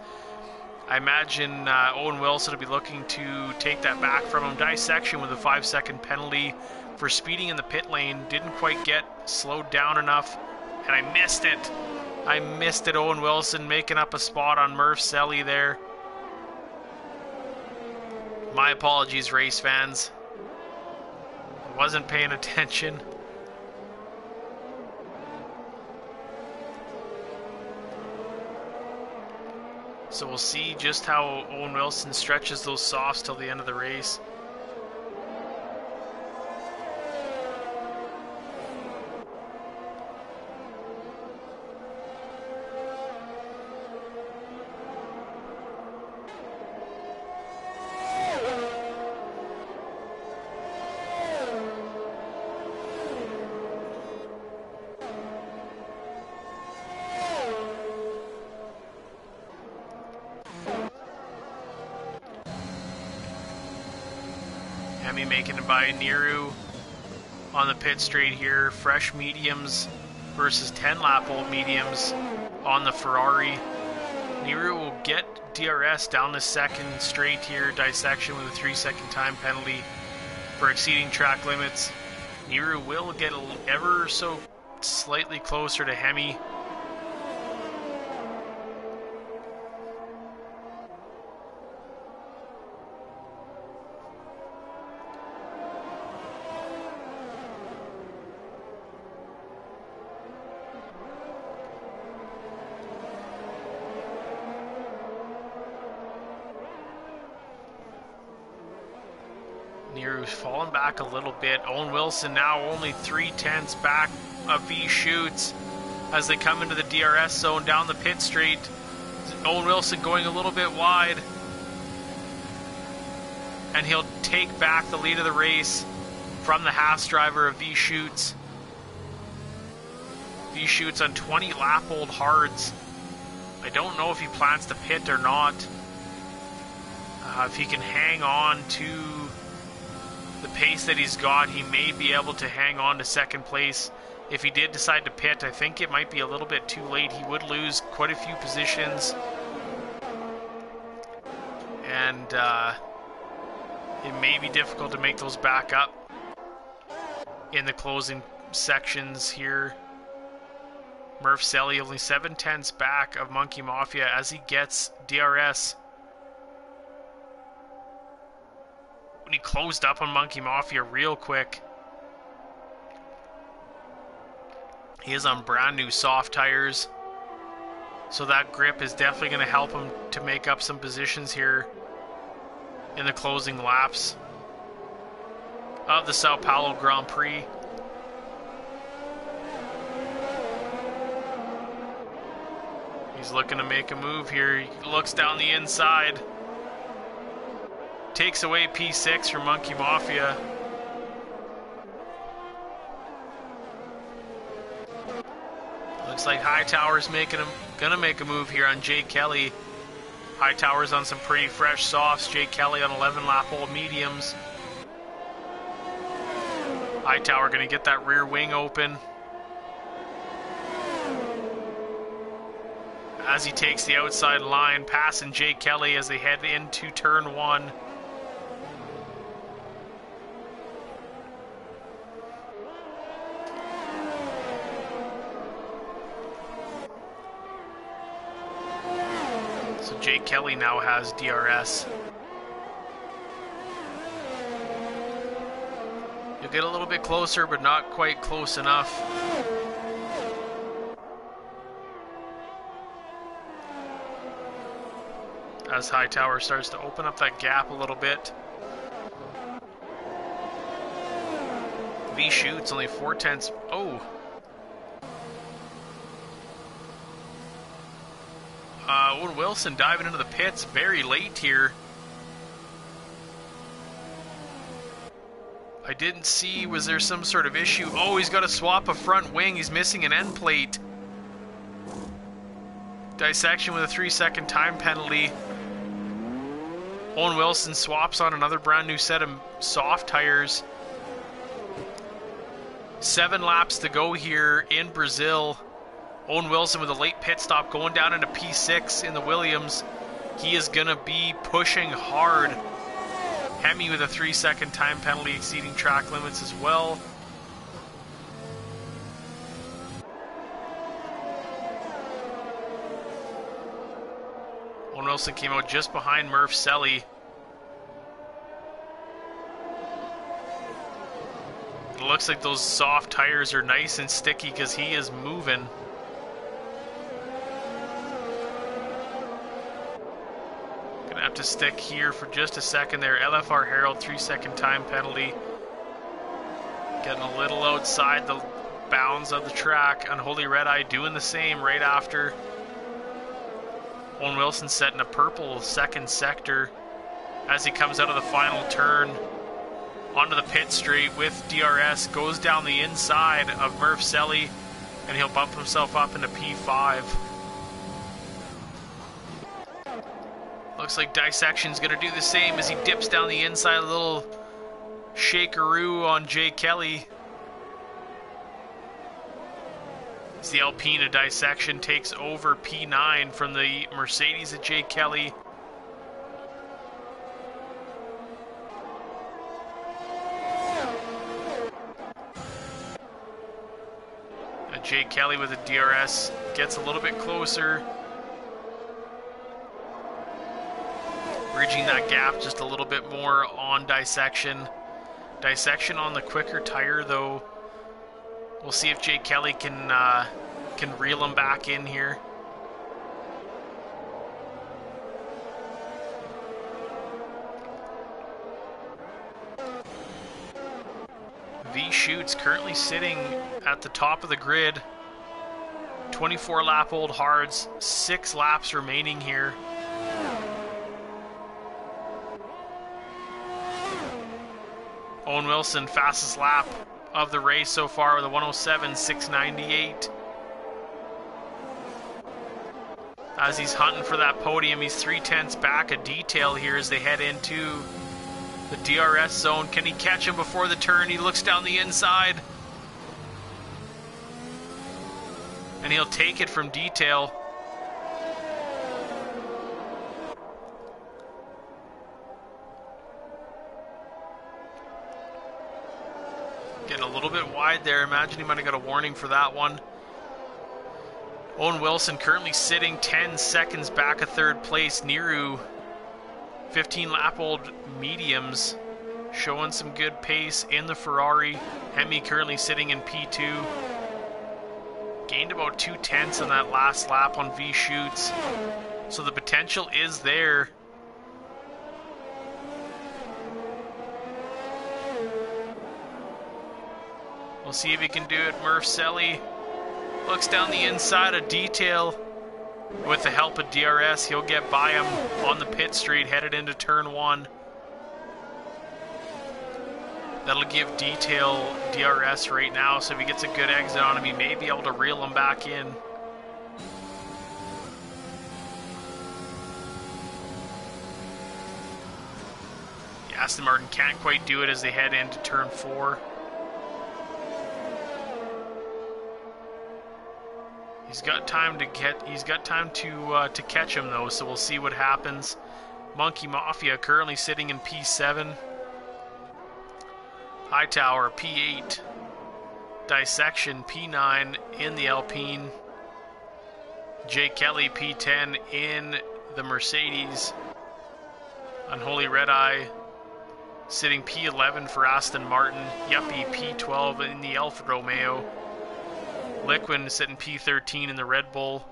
A: I imagine Owen Wilson will be looking to take that back from him. Dissection with a 5-second penalty for speeding in the pit lane. Didn't quite get slowed down enough, and I missed it. I missed it. Owen Wilson making up a spot on Murph Selly there. My apologies, race fans. Wasn't paying attention. So we'll see just how Owen Wilson stretches those softs till the end of the race. Hemi making it by Niru on the pit straight here. Fresh mediums versus 10-lap-old mediums on the Ferrari. Niru will get DRS down the second straight here. Dissection with a 3-second time penalty for exceeding track limits. Niru will get ever so slightly closer to Hemi. Nero's fallen back a little bit. Owen Wilson now only 3/10 back of V Shoots as they come into the DRS zone down the pit straight. Owen Wilson going a little bit wide, and he'll take back the lead of the race from the Haas driver of V Shoots. V Shoots on 20 lap old hards. I don't know if he plans to pit or not. If he can hang on to the pace that he's got, he may be able to hang on to second place. If he did decide to pit, I think it might be a little bit too late. He would lose quite a few positions, and it may be difficult to make those back up in the closing sections here. Murph Selly only 7/10 back of Monkey Mafia as he gets DRS. When he closed up on Monkey Mafia real quick. He is on brand new soft tires, so that grip is definitely going to help him to make up some positions here in the closing laps of the Sao Paulo Grand Prix. He's looking to make a move here. He looks down the inside. Takes away P6 from Monkey Mafia. Looks like Hightower's gonna make a move here on Jay Kelly. Hightower's on some pretty fresh softs. Jay Kelly on 11 lap old mediums. Hightower gonna get that rear wing open as he takes the outside line, passing Jay Kelly as they head into turn 1. So Jay Kelly now has DRS. You'll get a little bit closer, but not quite close enough. As Hightower starts to open up that gap a little bit. V Shoots only 4/10. Oh. Owen Wilson diving into the pits very late here. I didn't see, was there some sort of issue? Oh, he's got to swap a front wing. He's missing an end plate. Dissection with a 3-second time penalty. Owen Wilson swaps on another brand new set of soft tires. 7 laps to go here in Brazil. Owen Wilson with a late pit stop going down into P6 in the Williams. He is going to be pushing hard. Hemi with a 3-second time penalty exceeding track limits as well. Owen Wilson came out just behind Murph Selly. It looks like those soft tires are nice and sticky because he is moving. Gonna have to stick here for just a second there. LFR Herald 3-second time penalty. Getting a little outside the bounds of the track. Unholy Red Eye doing the same right after. Owen Wilson setting a purple second sector as he comes out of the final turn onto the pit straight with DRS. Goes down the inside of Murph Selly, and he'll bump himself up into P5. Looks like Dissection's going to do the same as he dips down the inside. A little shakeroo on Jay Kelly. As the Alpine of Dissection takes over P9 from the Mercedes of Jay Kelly. Jake Kelly with a DRS gets a little bit closer. Bridging that gap just a little bit more on Dissection. Dissection on the quicker tire though. We'll see if Jake Kelly can reel him back in here. V-Shoot's currently sitting at the top of the grid. 24 lap old hards, 6 laps remaining here. Owen Wilson, fastest lap of the race so far with a 107.698. As he's hunting for that podium, he's 3/10 back a detail here as they head into the DRS zone. Can he catch him before the turn? He looks down the inside. And he'll take it from detail. Getting a little bit wide there. Imagine he might have got a warning for that one. Owen Wilson currently sitting 10 seconds back of third place. Niru, 15 lap old mediums, showing some good pace in the Ferrari. Hemi currently sitting in P2. Gained about 2/10 on that last lap on V-Shoots. So the potential is there. We'll see if he can do it. Murph Selly looks down the inside of detail. With the help of DRS, he'll get by him on the pit straight, headed into turn 1. That'll give detail DRS right now, so if he gets a good exit on him, he may be able to reel him back in. Aston Martin can't quite do it as they head into turn 4. He's got time to catch him though, so we'll see what happens. Monkey Mafia currently sitting in P7. Hightower P8. Dissection P9 in the Alpine. Jake Kelly P10 in the Mercedes. Unholy Red Eye sitting P11 for Aston Martin. Yuppie P12 in the Alfa Romeo. Liquid sitting P13 in the Red Bull.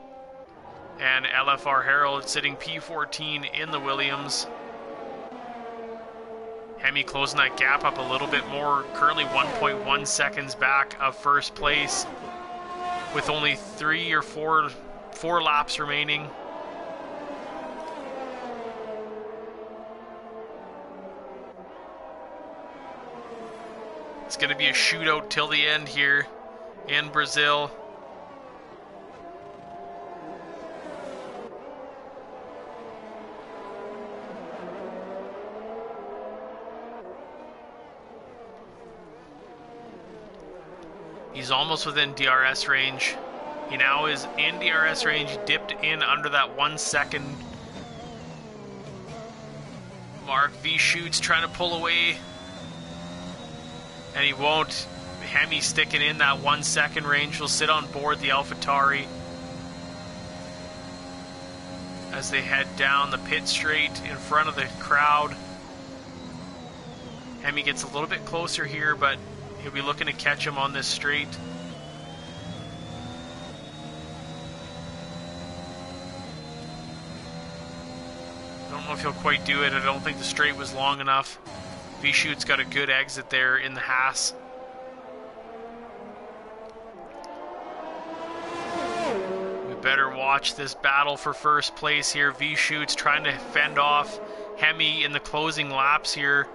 A: And LFR Herald sitting P14 in the Williams. Hemi closing that gap up a little bit more, currently 1.1 seconds back of first place with only 3 or 4 laps remaining. It's going to be a shootout till the end here in Brazil. He's almost within DRS range. He now is in DRS range. He dipped in under that 1 second mark. V-Shoots trying to pull away, and he won't. Hemi sticking in that 1 second range. Will sit on board the AlphaTauri as they head down the pit straight in front of the crowd. Hemi gets a little bit closer here, but he'll be looking to catch him on this straight. I don't know if he'll quite do it. I don't think the straight was long enough. V-Shoot's got a good exit there in the Haas. We better watch this battle for first place here. V-Shoot's trying to fend off Hemi in the closing laps here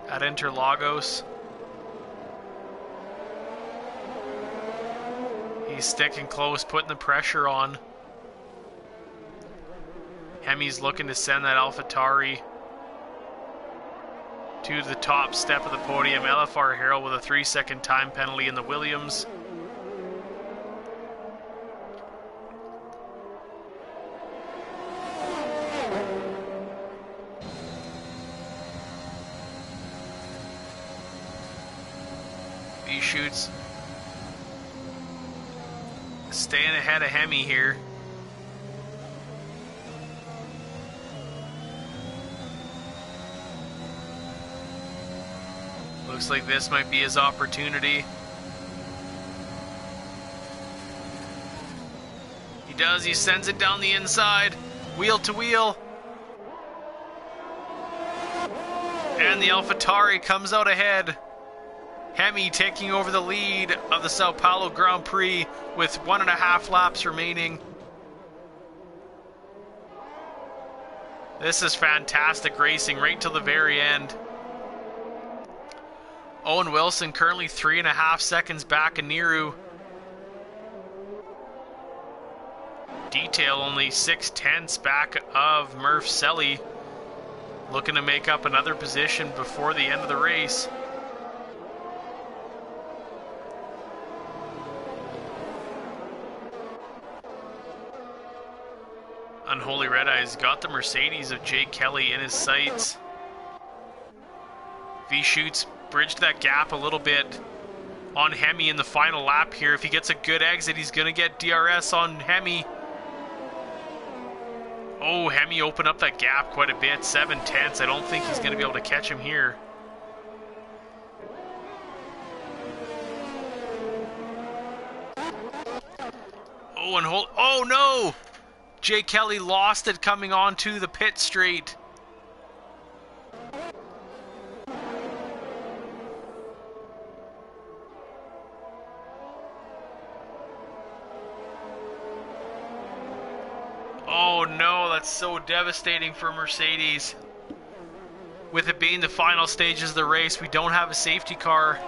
A: at Interlagos. He's sticking close, putting the pressure on. Hemi's looking to send that AlphaTauri to the top step of the podium. LFR Herald with a 3-second time penalty in the Williams. V-Shoots staying ahead of Hemi here. Looks like this might be his opportunity. He does, he sends it down the inside, wheel to wheel. And the AlphaTauri comes out ahead. Hemi taking over the lead of the Sao Paulo Grand Prix with 1.5 laps remaining. This is fantastic racing right till the very end. Owen Wilson currently 3.5 seconds back of Niru. Detail only 0.6 back of Murph Selly, looking to make up another position before the end of the race. Unholy Red Eye's got the Mercedes of Jake Kelly in his sights. V-Shoots bridged that gap a little bit on Hemi in the final lap here. If he gets a good exit, he's going to get DRS on Hemi. Oh, Hemi opened up that gap quite a bit, 0.7. I don't think he's going to be able to catch him here. Oh no! Jay Kelly lost it coming onto the pit straight. Oh no, that's so devastating for Mercedes. With it being the final stages of the race, we don't have a safety car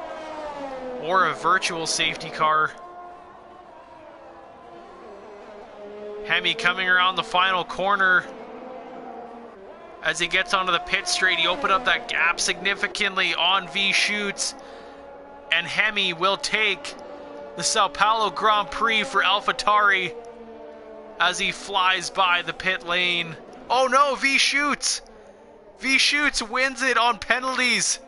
A: or a virtual safety car. Hemi coming around the final corner. As he gets onto the pit straight, he opened up that gap significantly on V-Shoots. And Hemi will take the Sao Paulo Grand Prix for AlphaTauri as he flies by the pit lane. Oh no, V-Shoots! V-Shoots wins it on penalties.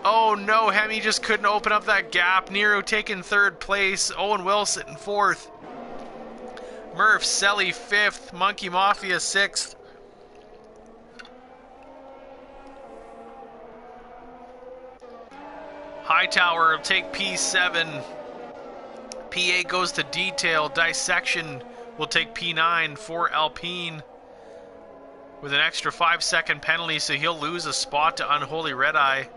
A: Oh no, Hemi just couldn't open up that gap. Nero taking 3rd place, Owen Wilson in 4th. Murph Selly 5th, Monkey Mafia 6th. Hightower will take P7. P8 goes to Detail. Dissection will take P9 for Alpine with an extra 5-second penalty, so he'll lose a spot to Unholy Red Eye.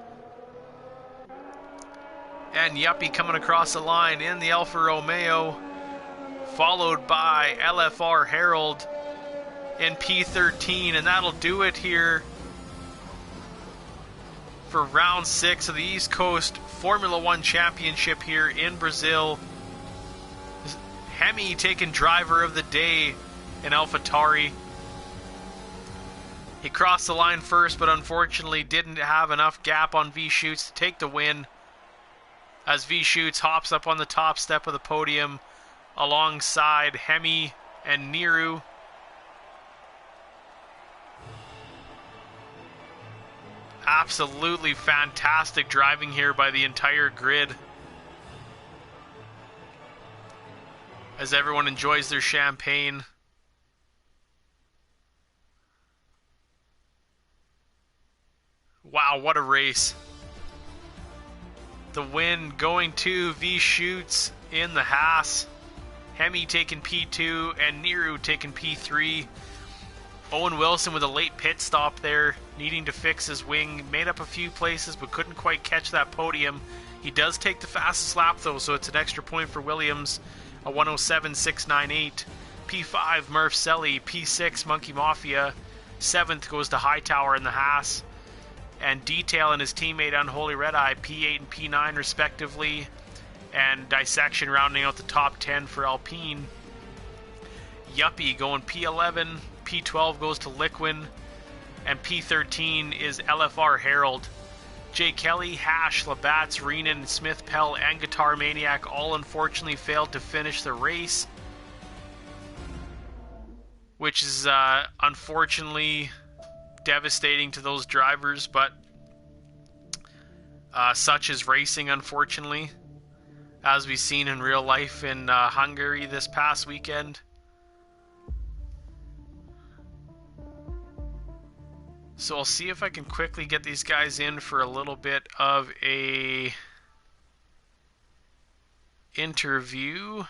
A: And Yuppie coming across the line in the Alfa Romeo, followed by LFR Herald in P13, and that'll do it here for round 6 of the East Coast Formula One Championship here in Brazil. Hemi taking driver of the day in AlphaTauri. He crossed the line first, but unfortunately didn't have enough gap on V-Shoots to take the win, as V-Shoots hops up on the top step of the podium alongside Hemi and Niru. Absolutely fantastic driving here by the entire grid, as everyone enjoys their champagne. Wow, what a race. The win going to V-Shoots in the Haas. Hemi taking P2 and Niru taking P3. Owen Wilson with a late pit stop there, needing to fix his wing. Made up a few places but couldn't quite catch that podium. He does take the fastest lap though, so it's an extra point for Williams. A 107.698. P5 Murph Selly. P6 Monkey Mafia. 7th goes to Hightower in the Haas. And Detail and his teammate Unholy Red Eye, P8 and P9 respectively. And Dissection rounding out the top 10 for Alpine. Yuppie going P11. P12 goes to Liquin. And P13 is LFR Herald. Jay Kelly, Hash, Labatt's, Renan, Smith, Pell, and Guitar Maniac all unfortunately failed to finish the race, which is unfortunately devastating to those drivers, but Such is racing, unfortunately, as we've seen in real life in Hungary this past weekend. So I'll see if I can quickly get these guys in for a little bit of a interview.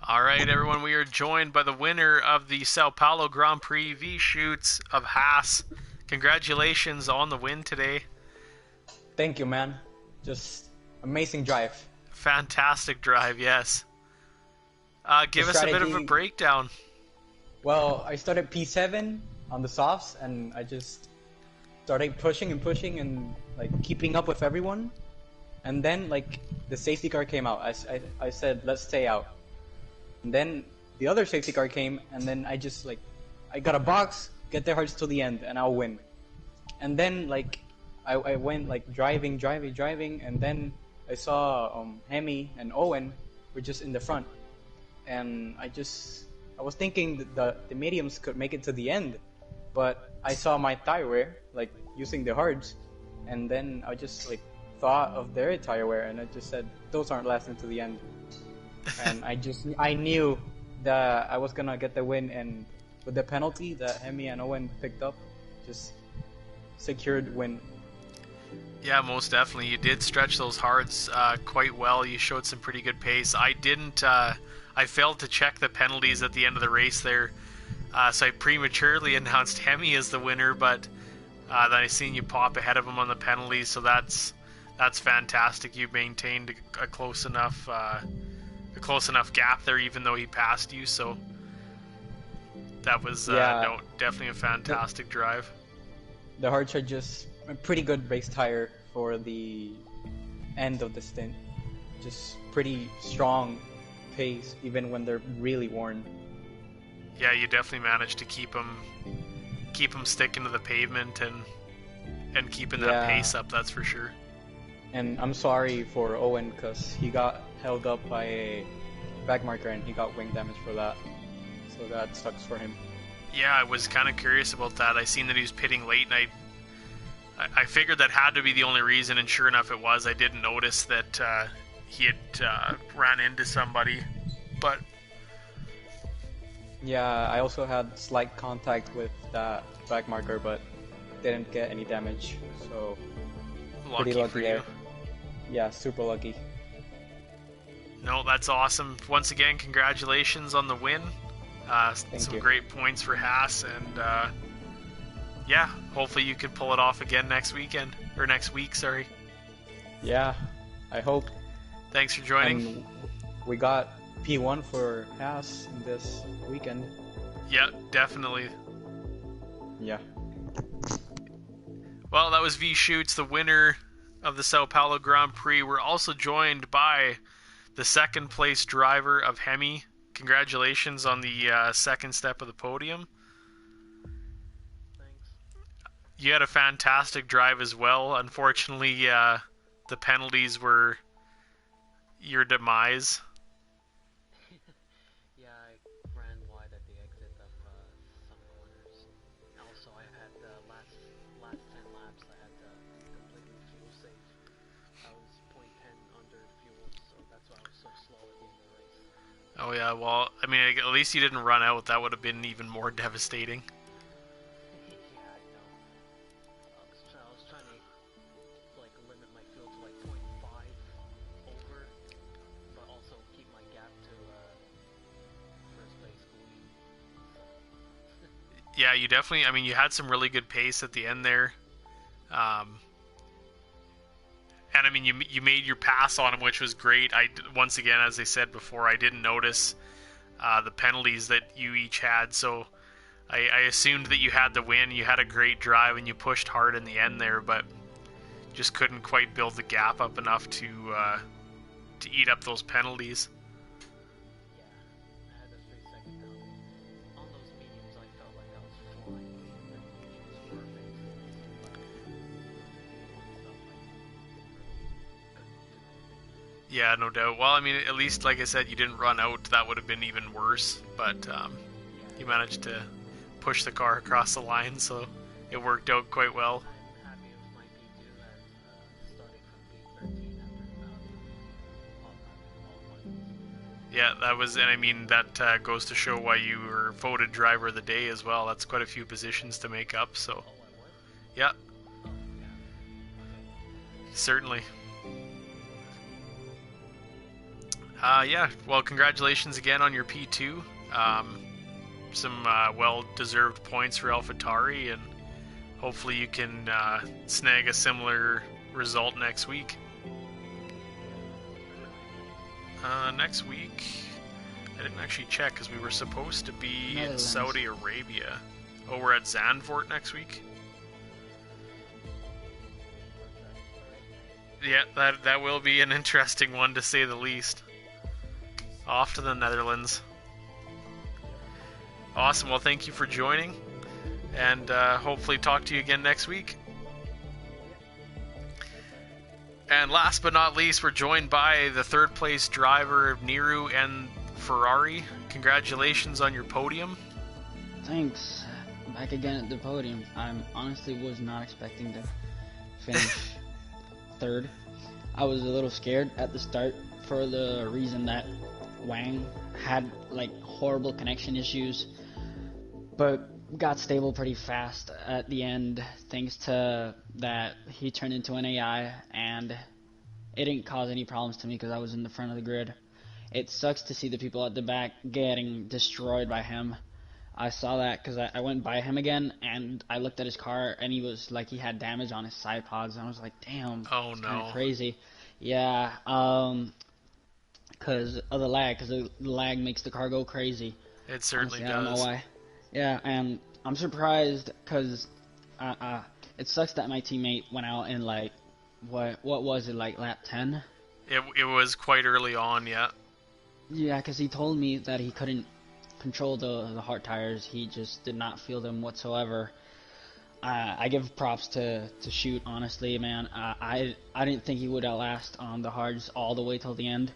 A: Alright everyone, we are joined by the winner of the Sao Paulo Grand Prix V-Shoots of Haas. Congratulations on the win today.
B: Thank you, man. Just amazing drive.
A: Fantastic drive, yes. Give us a bit of a breakdown.
B: Well, I started P7 on the softs, and I just started pushing and like keeping up with everyone. And then like the safety car came out. I said, let's stay out. And then the other safety car came, and then I just like, I got a box, get their hearts till the end, and I'll win. And then like, I went like driving, and then I saw Hemi and Owen were just in the front, and I was thinking that the mediums could make it to the end, but I saw my tire wear like using the hards, and then I just like thought of their tire wear, and I just said those aren't lasting to the end. And I knew that I was gonna get the win, and with the penalty that Hemi and Owen picked up, just secured win.
A: Yeah, most definitely. You did stretch those hards quite well. You showed some pretty good pace. I didn't. I failed to check the penalties at the end of the race there, so I prematurely announced Hemi as the winner. But then I seen you pop ahead of him on the penalties, so that's fantastic. You maintained a close enough gap there, even though he passed you. So that was definitely a fantastic drive.
B: The hards are just a pretty good race tire for the end of the stint. Just pretty strong pace, even when they're really worn.
A: Yeah, you definitely managed to keep them sticking to the pavement and keeping that pace up. That's for sure.
B: And I'm sorry for Owen, because he got held up by a back marker and he got wing damage for that. So that sucks for him.
A: Yeah, I was kind of curious about that. I seen that he was pitting late, and I figured that had to be the only reason, and sure enough it was. I didn't notice that he had ran into somebody. But
B: yeah, I also had slight contact with that back marker, but didn't get any damage. So pretty lucky there. Yeah, super lucky.
A: No, that's awesome. Once again, congratulations on the win. Some great points for Haas, and yeah, hopefully you can pull it off again next week, sorry.
B: Yeah, I hope.
A: Thanks for joining.
B: And we got P1 for Haas in this weekend.
A: Yeah, definitely.
B: Yeah.
A: Well, that was V-Shoots, the winner of the Sao Paulo Grand Prix. We're also joined by the second place driver of Hemi. Congratulations on the second step of the podium.
C: Thanks.
A: You had a fantastic drive as well. Unfortunately, the penalties were your demise.
C: Yeah, I ran wide at the exit of some corners. Also, I had the last 10 laps, I had to completely fuel safe. I was 0.10 under fuel, so that's why I was so slow at the end of the race.
A: Oh yeah, well, I mean, at least you didn't run out. That would have been even more devastating.
C: Yeah, I know. I was trying to like limit my fuel to like 0.5 over, but also keep my gap to first place lead.
A: Yeah, you definitely. I mean, you had some really good pace at the end there. And I mean, you made your pass on him, which was great. Once again, as I said before, I didn't notice the penalties that you each had. So I assumed that you had the win. You had a great drive and you pushed hard in the end there, but just couldn't quite build the gap up enough to eat up those penalties.
C: Yeah, I had a 3-second penalty. On those mediums, I felt like I was flying. The condition was perfect. But stuff like
A: Yeah, no doubt. Well, I mean, at least, like I said, you didn't run out. That would have been even worse. But you managed to push the car across the line, so it worked out quite well.
C: I'm happy with my P2 as starting from P13 after all points.
A: Yeah, that was, and I mean, that goes to show why you were voted driver of the day as well. That's quite a few positions to make up, so.
C: Oh, I was?
A: Yeah,
C: Oh, yeah.
A: certainly. Yeah, well, congratulations again on your P2. Some well-deserved points for AlphaTauri, and hopefully you can snag a similar result next week. Next week, I didn't actually check because we were supposed to be in
D: Netherlands.
A: Saudi Arabia. Oh, we're at Zandvoort next week? Yeah, that will be an interesting one to say the least. Off to the Netherlands. Awesome, well thank you for joining, and hopefully talk to you again next week. And last but not least, we're joined by the third place driver of Niru and Ferrari. Congratulations on your podium.
D: Thanks. Back again at the podium. I honestly was not expecting to finish third. I was a little scared at the start for the reason that Wang had like horrible connection issues, but got stable pretty fast at the end thanks to that he turned into an AI, and it didn't cause any problems to me because I was in the front of the grid. It sucks to see the people at the back getting destroyed by him. I saw that because I went by him again and I looked at his car and he was like, he had damage on his side pods, and I was like, damn,
A: Oh
D: it's
A: no.
D: kind of crazy. Yeah, because of the lag, because the lag makes the car go crazy.
A: It certainly
D: Honestly, I don't know
A: does.
D: why. Yeah, and I'm surprised because it sucks that my teammate went out in like, what was it, like lap 10?
A: It was quite early on, yeah.
D: Yeah, because he told me that he couldn't control the hard tires. He just did not feel them whatsoever. I give props to Shoot, honestly, man. I didn't think he would outlast on the hards all the way till the end.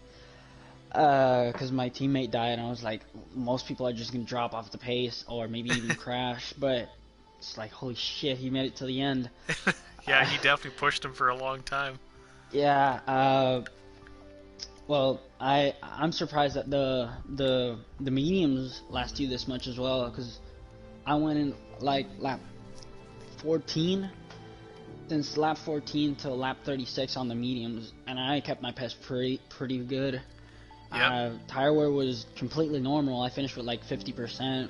D: Because my teammate died, and I was like, most people are just going to drop off the pace or maybe even crash. But it's like, holy shit, he made it to the end.
A: Yeah, he definitely pushed him for a long time.
D: Yeah, well, I'm surprised that the mediums last you this much as well, because I went in like lap 14, since lap 14 till lap 36 on the mediums, and I kept my pace pretty good.
A: Yep.
D: Tire wear was completely normal. I finished with like 50%.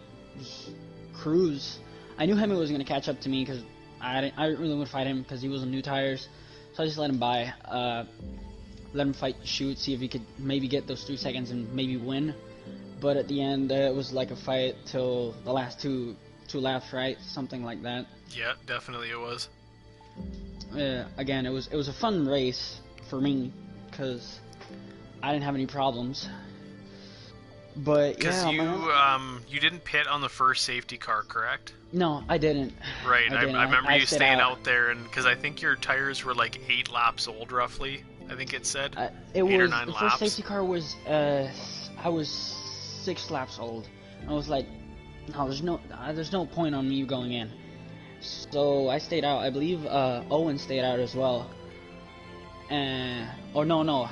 D: Cruise, I knew Hemi was gonna catch up to me because I didn't really want to fight him because he was on new tires, so I just let him by. Let him fight Shoot, see if he could maybe get those 3 seconds and maybe win. But at the end, it was like a fight till the last two laps, right? Something like that.
A: Yeah, definitely it was.
D: Again, it was a fun race for me because I didn't have any problems. But
A: Because
D: yeah,
A: you
D: man.
A: you didn't pit on the first safety car, correct?
D: No, I didn't.
A: Right. I
D: didn't.
A: remember
D: I
A: you
D: stayed
A: staying out there, and because I think your tires were like 8 laps old, roughly. I think it said
D: It
A: 8 or
D: was
A: 9
D: the
A: laps.
D: first safety car was I was 6 laps old. I was like, no, there's no point on me going in. So I stayed out. I believe Owen stayed out as well. Or no,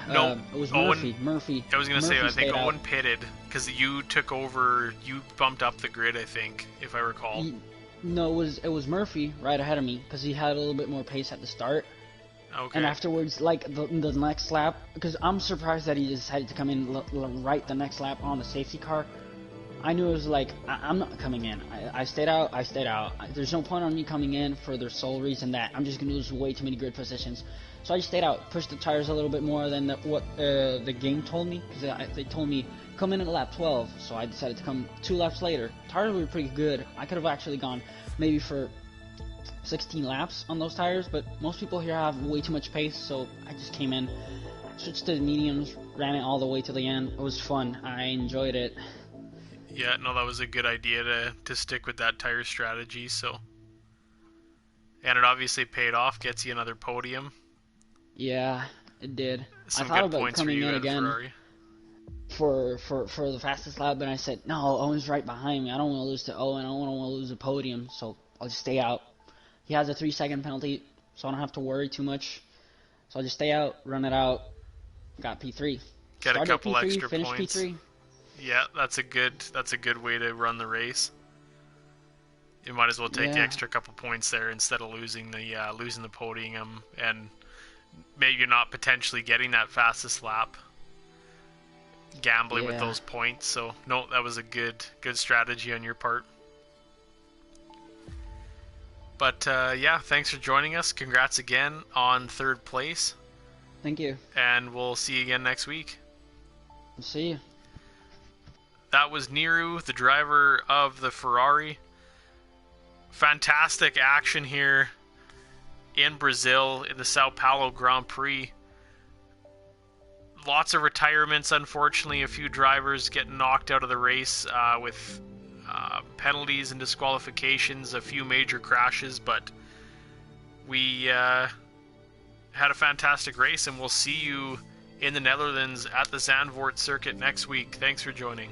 D: it was
A: Owen-
D: Murphy.
A: I was gonna say, I think
D: stayed out.
A: Owen pitted because you took over. You bumped up the grid, I think, if I recall.
D: No, it was Murphy right ahead of me because he had a little bit more pace at the start.
A: Okay.
D: And afterwards, like the next lap, because I'm surprised that he decided to come in right the next lap on the safety car. I knew it was like, I'm not coming in. I stayed out. There's no point on me coming in for the sole reason that I'm just going to lose way too many grid positions. So I just stayed out, pushed the tires a little bit more than what the game told me, because they told me come in at lap 12, so I decided to come 2 laps later. Tires were pretty good. I could have actually gone maybe for 16 laps on those tires, but most people here have way too much pace, so I just came in, switched to the mediums, ran it all the way to the end. It was fun. I enjoyed it.
A: Yeah, no, that was a good idea to stick with that tire strategy. So, and it obviously paid off. Gets you another podium.
D: Yeah, it did.
A: Some
D: I thought
A: good
D: about
A: points for
D: coming
A: you
D: in
A: at
D: again
A: Ferrari.
D: for the fastest lap, but I said no. Owen's right behind me. I don't want to lose to Owen. I don't want to lose a podium, so I'll just stay out. He has a 3-second penalty, so I don't have to worry too much. So I'll just stay out, run it out. Got P3.
A: Get
D: Started
A: a couple
D: P3,
A: extra
D: finished
A: points.
D: P3.
A: Yeah, that's a good way to run the race. You might as well take the
D: Yeah.
A: extra couple points there instead of losing the podium, and maybe you're not potentially getting that fastest lap. Gambling with
D: Yeah.
A: those points. So no, that was a good strategy on your part. But yeah, thanks for joining us. Congrats again on 3rd place,
D: Thank you.
A: and we'll see you again next week.
D: See you.
A: That was Niru, the driver of the Ferrari. Fantastic action here in Brazil in the Sao Paulo Grand Prix. Lots of retirements, unfortunately. A few drivers getting knocked out of the race with penalties and disqualifications, a few major crashes, but we had a fantastic race, and we'll see you in the Netherlands at the Zandvoort circuit next week. Thanks for joining.